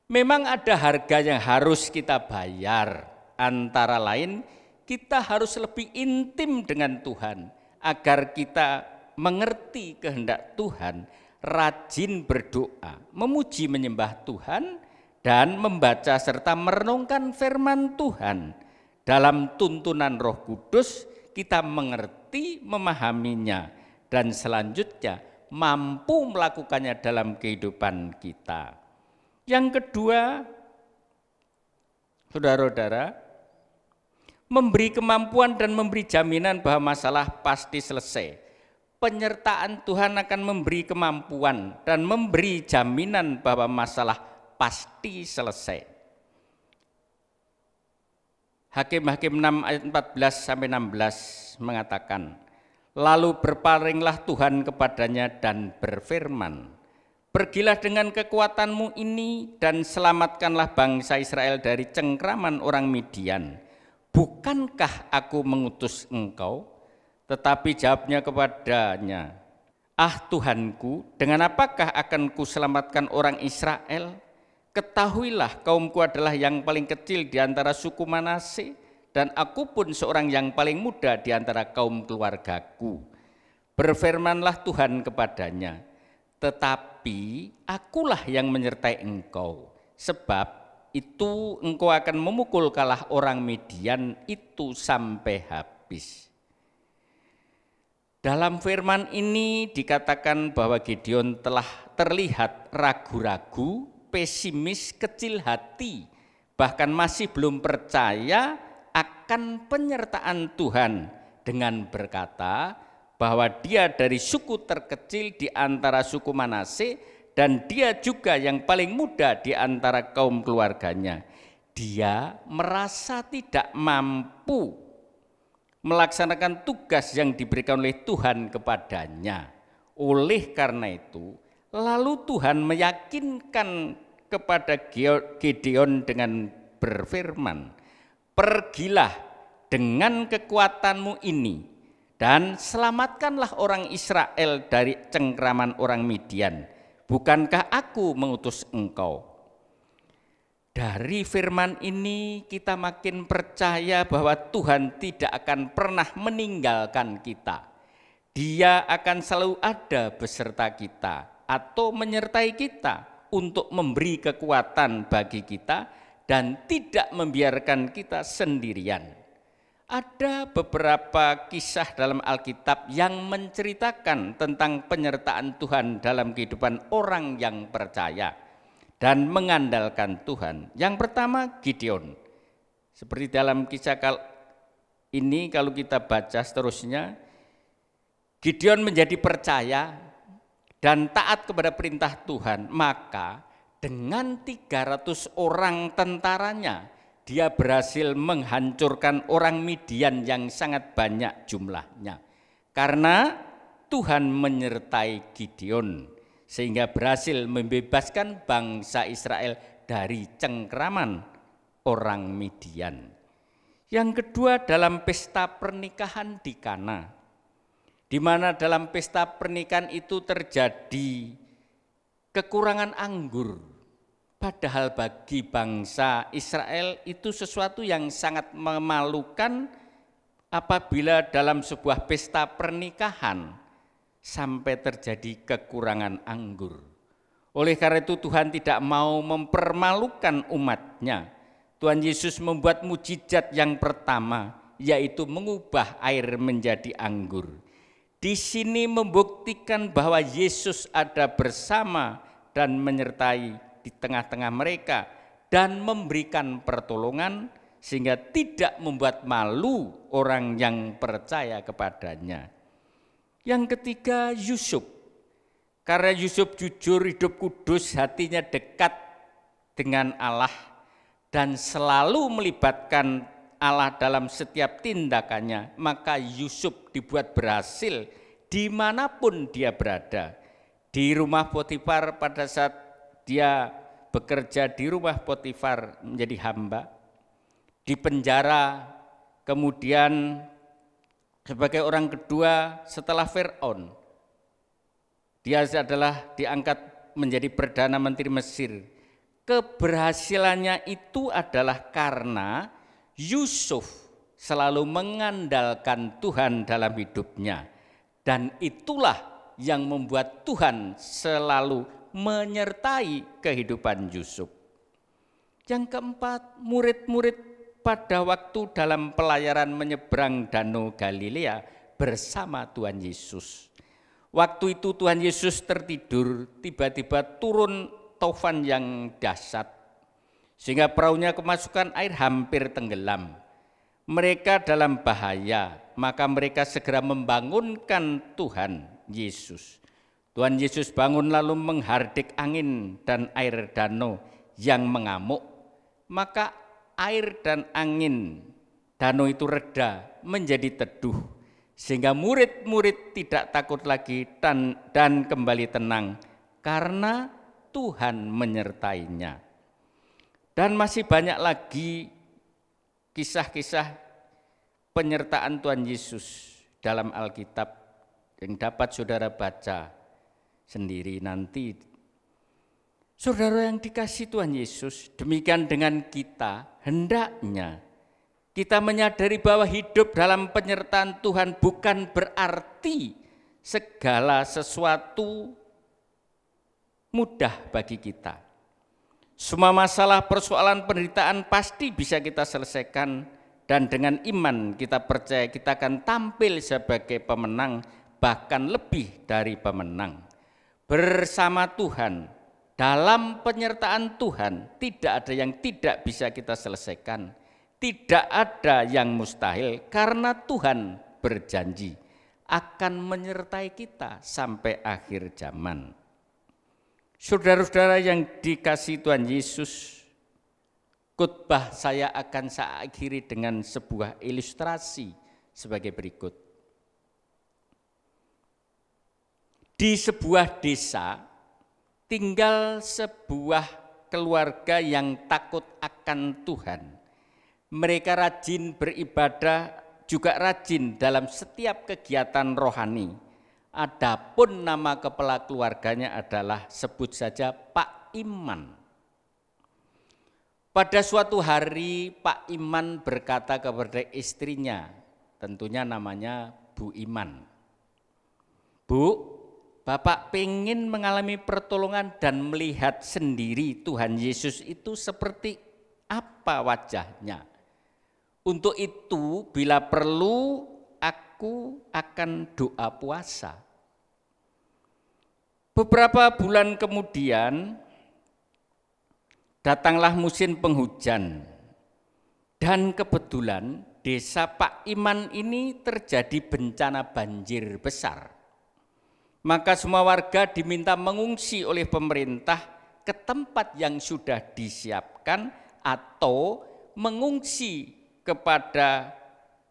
Memang ada harga yang harus kita bayar, antara lain kita harus lebih intim dengan Tuhan agar kita mengerti kehendak Tuhan, rajin berdoa, memuji menyembah Tuhan, dan membaca serta merenungkan firman Tuhan. Dalam tuntunan Roh Kudus kita mengerti, memahaminya, dan selanjutnya mampu melakukannya dalam kehidupan kita. Yang kedua, saudara-saudara, memberi kemampuan dan memberi jaminan bahwa masalah pasti selesai. Penyertaan Tuhan akan memberi kemampuan dan memberi jaminan bahwa masalah pasti selesai. Hakim-Hakim 6 ayat 14-16 mengatakan, lalu berpalinglah Tuhan kepadanya dan berfirman, pergilah dengan kekuatanmu ini dan selamatkanlah bangsa Israel dari cengkraman orang Midian. Bukankah aku mengutus engkau? Tetapi jawabnya kepadanya, ah Tuhanku, dengan apakah akan kuselamatkan orang Israel? Ketahuilah kaumku adalah yang paling kecil di antara suku Manase, dan aku pun seorang yang paling muda di antara kaum keluargaku. Berfirmanlah Tuhan kepadanya, tetapi akulah yang menyertai engkau, sebab itu engkau akan memukul kalah orang Midian itu sampai habis. Dalam firman ini dikatakan bahwa Gideon telah terlihat ragu-ragu, pesimis, kecil hati, bahkan masih belum percaya akan penyertaan Tuhan dengan berkata bahwa dia dari suku terkecil di antara suku Manase dan dia juga yang paling muda di antara kaum keluarganya. Dia merasa tidak mampu melaksanakan tugas yang diberikan oleh Tuhan kepadanya. Oleh karena itu, lalu Tuhan meyakinkan kepada Gideon dengan berfirman, pergilah dengan kekuatanmu ini dan selamatkanlah orang Israel dari cengkraman orang Midian. Bukankah aku mengutus engkau? Dari firman ini kita makin percaya bahwa Tuhan tidak akan pernah meninggalkan kita. Dia akan selalu ada beserta kita atau menyertai kita untuk memberi kekuatan bagi kita dan tidak membiarkan kita sendirian. Ada beberapa kisah dalam Alkitab yang menceritakan tentang penyertaan Tuhan dalam kehidupan orang yang percaya dan mengandalkan Tuhan. Yang pertama Gideon. Seperti dalam kisah ini kalau kita baca seterusnya, Gideon menjadi percaya dan taat kepada perintah Tuhan. Maka dengan 300 orang tentaranya, dia berhasil menghancurkan orang Midian yang sangat banyak jumlahnya. Karena Tuhan menyertai Gideon, sehingga berhasil membebaskan bangsa Israel dari cengkraman orang Midian. Yang kedua dalam pesta pernikahan di Kana, di mana dalam pesta pernikahan itu terjadi kekurangan anggur. Padahal bagi bangsa Israel itu sesuatu yang sangat memalukan apabila dalam sebuah pesta pernikahan sampai terjadi kekurangan anggur. Oleh karena itu Tuhan tidak mau mempermalukan umatnya. Tuhan Yesus membuat mujizat yang pertama, yaitu mengubah air menjadi anggur. Di sini membuktikan bahwa Yesus ada bersama dan menyertai di tengah-tengah mereka dan memberikan pertolongan sehingga tidak membuat malu orang yang percaya kepadanya. Yang ketiga Yusuf, karena Yusuf jujur, hidup kudus, hatinya dekat dengan Allah dan selalu melibatkan Allah dalam setiap tindakannya, maka Yusuf dibuat berhasil dimanapun dia berada. di rumah Potifar pada saat dia bekerja di rumah Potifar menjadi hamba, di penjara, kemudian sebagai orang kedua setelah Fir'aun. Dia adalah diangkat menjadi Perdana Menteri Mesir. Keberhasilannya itu adalah karena Yusuf selalu mengandalkan Tuhan dalam hidupnya. Dan itulah yang membuat Tuhan selalu menyertai kehidupan Yusuf. Yang keempat, murid-murid pada waktu dalam pelayaran menyeberang Danau Galilea bersama Tuhan Yesus. Waktu itu Tuhan Yesus tertidur, tiba-tiba turun taufan yang dahsyat, sehingga perahunya kemasukan air hampir tenggelam. Mereka dalam bahaya, maka mereka segera membangunkan Tuhan Yesus. Tuhan Yesus bangun lalu menghardik angin dan air danau yang mengamuk. Maka air dan angin danau itu reda menjadi teduh, sehingga murid-murid tidak takut lagi dan kembali tenang karena Tuhan menyertainya. Dan masih banyak lagi kisah-kisah penyertaan Tuhan Yesus dalam Alkitab yang dapat saudara baca sendiri nanti. Saudara yang dikasihi Tuhan Yesus, demikian dengan kita, hendaknya kita menyadari bahwa hidup dalam penyertaan Tuhan bukan berarti segala sesuatu mudah bagi kita. Semua masalah, persoalan, penderitaan pasti bisa kita selesaikan, dan dengan iman kita percaya kita akan tampil sebagai pemenang, bahkan lebih dari pemenang. Bersama Tuhan, dalam penyertaan Tuhan, tidak ada yang tidak bisa kita selesaikan. Tidak ada yang mustahil karena Tuhan berjanji akan menyertai kita sampai akhir zaman. Saudara-saudara yang dikasihi Tuhan Yesus, khotbah saya akan saya akhiri dengan sebuah ilustrasi sebagai berikut. Di sebuah desa tinggal sebuah keluarga yang takut akan Tuhan. Mereka rajin beribadah, juga rajin dalam setiap kegiatan rohani. Adapun nama kepala keluarganya adalah sebut saja Pak Iman. Pada suatu hari Pak Iman berkata kepada istrinya, tentunya namanya Bu Iman. Bu, Bapak pengen mengalami pertolongan dan melihat sendiri Tuhan Yesus itu seperti apa wajahnya. Untuk itu bila perlu aku akan doa puasa. Beberapa bulan kemudian datanglah musim penghujan dan kebetulan desa Pak Iman ini terjadi bencana banjir besar. Maka semua warga diminta mengungsi oleh pemerintah ke tempat yang sudah disiapkan atau mengungsi kepada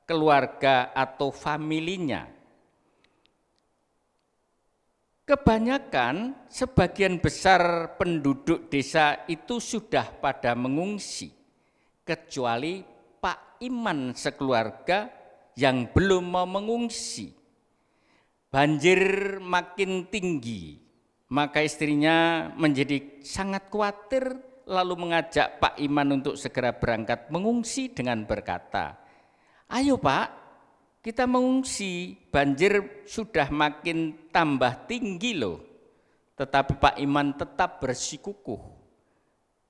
keluarga atau familinya. Kebanyakan sebagian besar penduduk desa itu sudah pada mengungsi, kecuali Pak Iman sekeluarga yang belum mau mengungsi. Banjir makin tinggi, maka istrinya menjadi sangat khawatir lalu mengajak Pak Iman untuk segera berangkat mengungsi dengan berkata, "Ayo Pak, kita mengungsi, banjir sudah makin tambah tinggi loh." Tetapi Pak Iman tetap bersikukuh,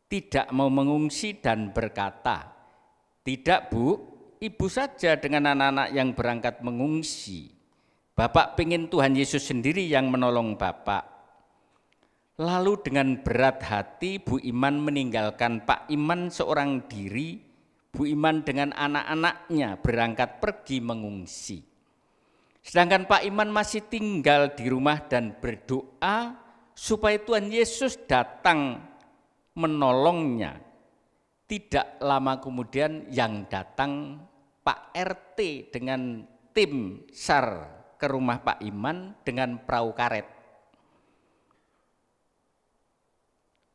tidak mau mengungsi dan berkata, "Tidak Bu, Ibu saja dengan anak-anak yang berangkat mengungsi. Bapak pengen Tuhan Yesus sendiri yang menolong Bapak." Lalu dengan berat hati Bu Iman meninggalkan Pak Iman seorang diri. Bu Iman dengan anak-anaknya berangkat pergi mengungsi. Sedangkan Pak Iman masih tinggal di rumah dan berdoa supaya Tuhan Yesus datang menolongnya. Tidak lama kemudian yang datang Pak RT dengan tim SAR ke rumah Pak Iman dengan perahu karet.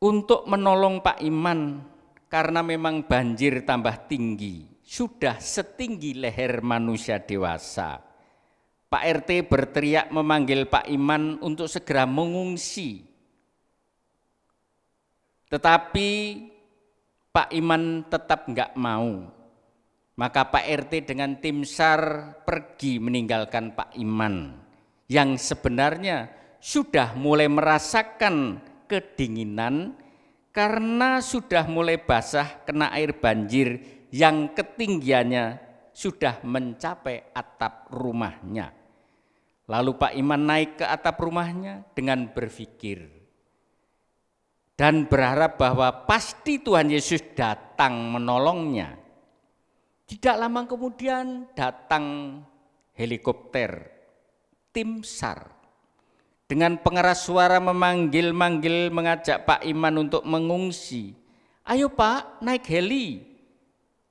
untuk menolong Pak Iman karena memang banjir tambah tinggi, sudah setinggi leher manusia dewasa. Pak RT berteriak memanggil Pak Iman untuk segera mengungsi. Tetapi Pak Iman tetap enggak mau. Maka Pak RT dengan tim SAR pergi meninggalkan Pak Iman yang sebenarnya sudah mulai merasakan kedinginan karena sudah mulai basah kena air banjir yang ketinggiannya sudah mencapai atap rumahnya. Lalu Pak Iman naik ke atap rumahnya dengan berpikir dan berharap bahwa pasti Tuhan Yesus datang menolongnya. Tidak lama kemudian datang helikopter tim SAR dengan pengeras suara memanggil-manggil mengajak Pak Iman untuk mengungsi. Ayo Pak, naik heli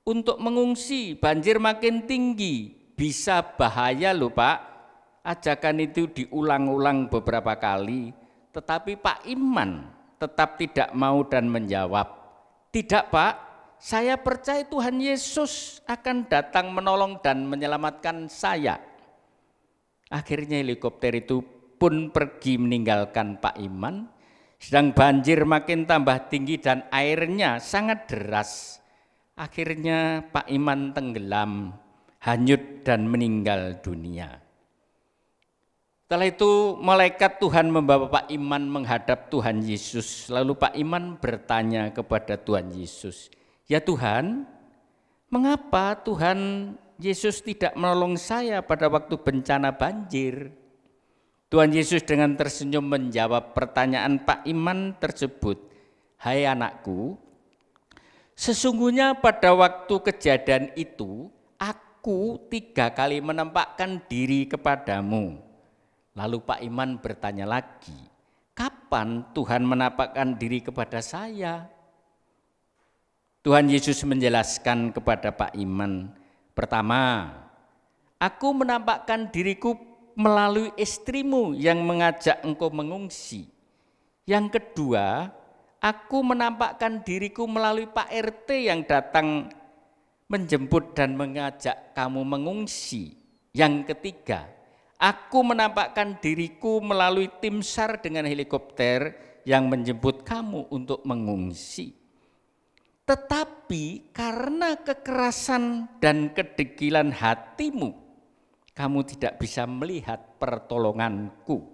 untuk mengungsi, banjir makin tinggi, bisa bahaya loh Pak. Ajakan itu diulang-ulang beberapa kali, tetapi Pak Iman tetap tidak mau dan menjawab, tidak Pak, saya percaya Tuhan Yesus akan datang menolong dan menyelamatkan saya. Akhirnya helikopter itu pun pergi meninggalkan Pak Iman, sedang banjir makin tambah tinggi dan airnya sangat deras. Akhirnya Pak Iman tenggelam, hanyut dan meninggal dunia. Setelah itu malaikat Tuhan membawa Pak Iman menghadap Tuhan Yesus. Lalu Pak Iman bertanya kepada Tuhan Yesus, ya Tuhan, mengapa Tuhan Yesus tidak menolong saya pada waktu bencana banjir? Tuhan Yesus dengan tersenyum menjawab pertanyaan Pak Iman tersebut. Hai anakku, sesungguhnya pada waktu kejadian itu, aku 3 kali menampakkan diri kepadamu. Lalu Pak Iman bertanya lagi, kapan Tuhan menampakkan diri kepada saya? Tuhan Yesus menjelaskan kepada Pak Iman, pertama, aku menampakkan diriku melalui istrimu yang mengajak engkau mengungsi. Yang kedua, aku menampakkan diriku melalui Pak RT yang datang menjemput dan mengajak kamu mengungsi. Yang ketiga, aku menampakkan diriku melalui tim SAR dengan helikopter yang menjemput kamu untuk mengungsi. Tetapi karena kekerasan dan kedegilan hatimu, kamu tidak bisa melihat pertolonganku.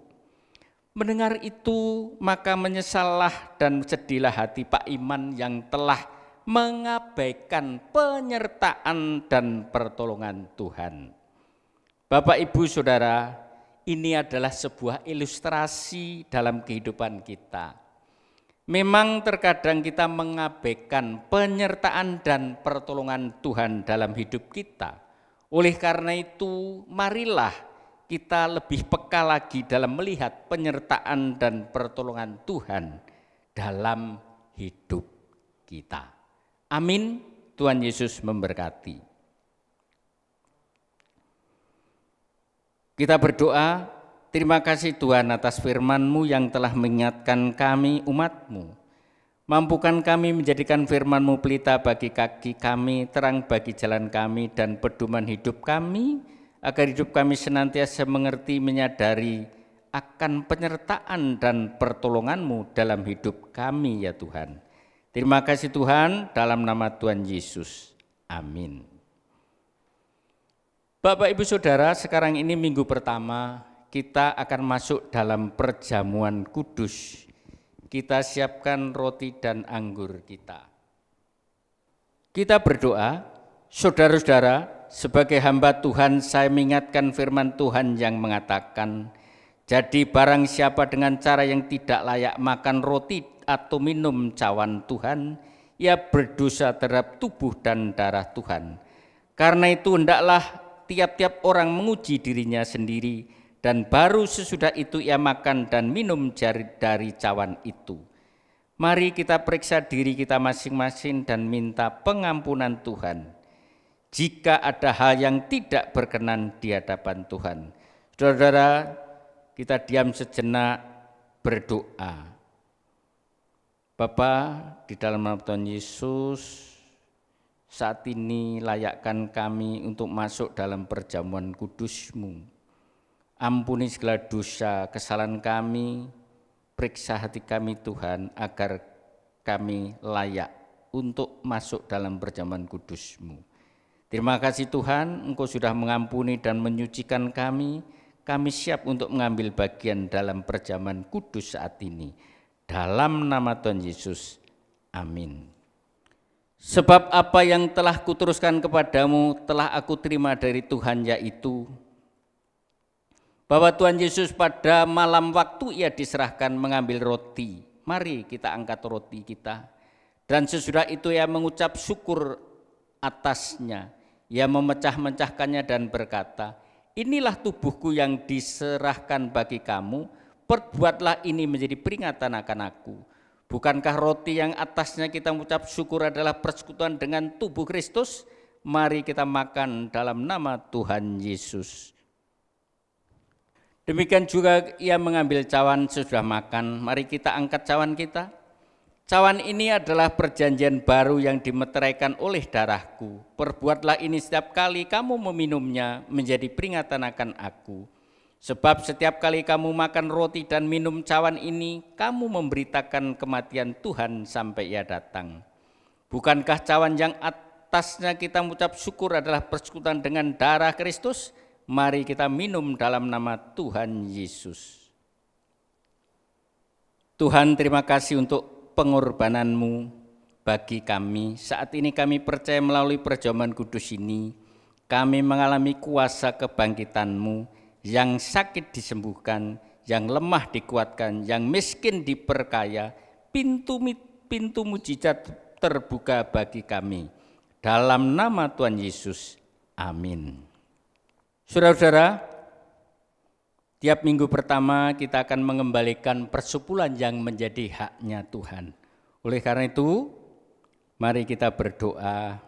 Mendengar itu, maka menyesallah dan sedihlah hati Pak Iman yang telah mengabaikan penyertaan dan pertolongan Tuhan. Bapak, Ibu, Saudara, ini adalah sebuah ilustrasi dalam kehidupan kita. Memang terkadang kita mengabaikan penyertaan dan pertolongan Tuhan dalam hidup kita. Oleh karena itu, marilah kita lebih peka lagi dalam melihat penyertaan dan pertolongan Tuhan dalam hidup kita. Amin. Tuhan Yesus memberkati. Kita berdoa, terima kasih Tuhan atas firman-Mu yang telah mengingatkan kami umat-Mu. Mampukan kami menjadikan firman-Mu pelita bagi kaki kami, terang bagi jalan kami, dan pedoman hidup kami, agar hidup kami senantiasa mengerti, menyadari akan penyertaan dan pertolongan-Mu dalam hidup kami ya Tuhan. Terima kasih Tuhan, dalam nama Tuhan Yesus. Amin. Bapak, Ibu, Saudara, sekarang ini minggu pertama kita akan masuk dalam perjamuan kudus. Kita siapkan roti dan anggur kita. Kita berdoa, saudara-saudara, sebagai hamba Tuhan saya mengingatkan firman Tuhan yang mengatakan, jadi barang siapa dengan cara yang tidak layak makan roti atau minum cawan Tuhan, ia berdosa terhadap tubuh dan darah Tuhan. Karena itu hendaklah tiap-tiap orang menguji dirinya sendiri, dan baru sesudah itu ia makan dan minum dari cawan itu. Mari kita periksa diri kita masing-masing dan minta pengampunan Tuhan jika ada hal yang tidak berkenan di hadapan Tuhan. Saudara, kita diam sejenak berdoa. Bapa, di dalam nama Tuhan Yesus, saat ini layakkan kami untuk masuk dalam perjamuan kudus-Mu. Ampuni segala dosa, kesalahan kami, periksa hati kami Tuhan, agar kami layak untuk masuk dalam perjamuan kudus-Mu. Terima kasih Tuhan, Engkau sudah mengampuni dan menyucikan kami siap untuk mengambil bagian dalam perjamuan kudus saat ini. Dalam nama Tuhan Yesus, amin. Sebab apa yang telah kuteruskan kepadamu telah aku terima dari Tuhan, yaitu bahwa Tuhan Yesus pada malam waktu ia diserahkan mengambil roti. Mari kita angkat roti kita. Dan sesudah itu ia mengucap syukur atasnya. Ia memecah-mecahkannya dan berkata, inilah tubuhku yang diserahkan bagi kamu. Perbuatlah ini menjadi peringatan akan aku. Bukankah roti yang atasnya kita mengucap syukur adalah persekutuan dengan tubuh Kristus? Mari kita makan dalam nama Tuhan Yesus. Demikian juga ia mengambil cawan sesudah makan. Mari kita angkat cawan kita. Cawan ini adalah perjanjian baru yang dimeteraikan oleh darahku. Perbuatlah ini setiap kali kamu meminumnya menjadi peringatan akan aku. Sebab setiap kali kamu makan roti dan minum cawan ini, kamu memberitakan kematian Tuhan sampai ia datang. Bukankah cawan yang atasnya kita mengucap syukur adalah persekutuan dengan darah Kristus? Mari kita minum dalam nama Tuhan Yesus. Tuhan, terima kasih untuk pengorbanan-Mu bagi kami. Saat ini kami percaya melalui perjamuan kudus ini, kami mengalami kuasa kebangkitan-Mu, yang sakit disembuhkan, yang lemah dikuatkan, yang miskin diperkaya, pintu mujizat terbuka bagi kami. Dalam nama Tuhan Yesus, amin. Saudara-saudara, tiap minggu pertama kita akan mengembalikan persepuluhan yang menjadi haknya Tuhan. Oleh karena itu, mari kita berdoa.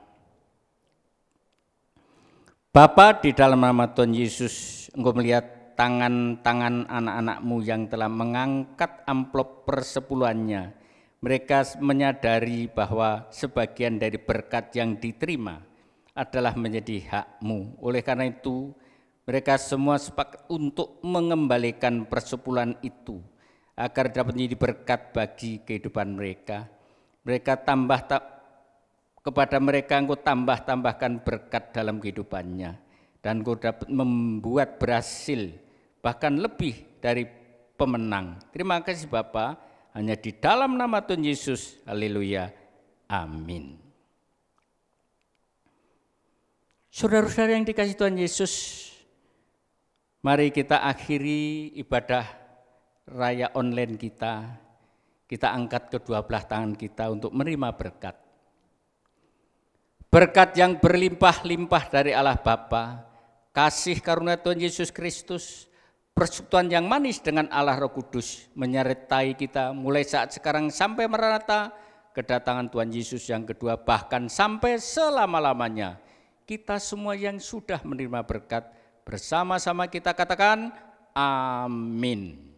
Bapa, di dalam nama Tuhan Yesus, Engkau melihat tangan-tangan anak-anak-Mu yang telah mengangkat amplop persepuluhannya. Mereka menyadari bahwa sebagian dari berkat yang diterima adalah menjadi hak-Mu. Oleh karena itu, mereka semua sepakat untuk mengembalikan persepuluhan itu agar dapat menjadi berkat bagi kehidupan mereka. Kepada mereka Engkau tambahkan berkat dalam kehidupannya, dan Engkau dapat membuat berhasil bahkan lebih dari pemenang. Terima kasih Bapa, hanya di dalam nama Tuhan Yesus, haleluya, amin. Saudara-saudara yang dikasihi Tuhan Yesus, mari kita akhiri ibadah raya online kita. Kita angkat kedua belah tangan kita untuk menerima berkat. Berkat yang berlimpah-limpah dari Allah Bapa, kasih karunia Tuhan Yesus Kristus, persekutuan yang manis dengan Allah Roh Kudus menyertai kita mulai saat sekarang sampai Maranatha, kedatangan Tuhan Yesus yang kedua, bahkan sampai selama-lamanya. Kita semua yang sudah menerima berkat, bersama-sama kita katakan amin.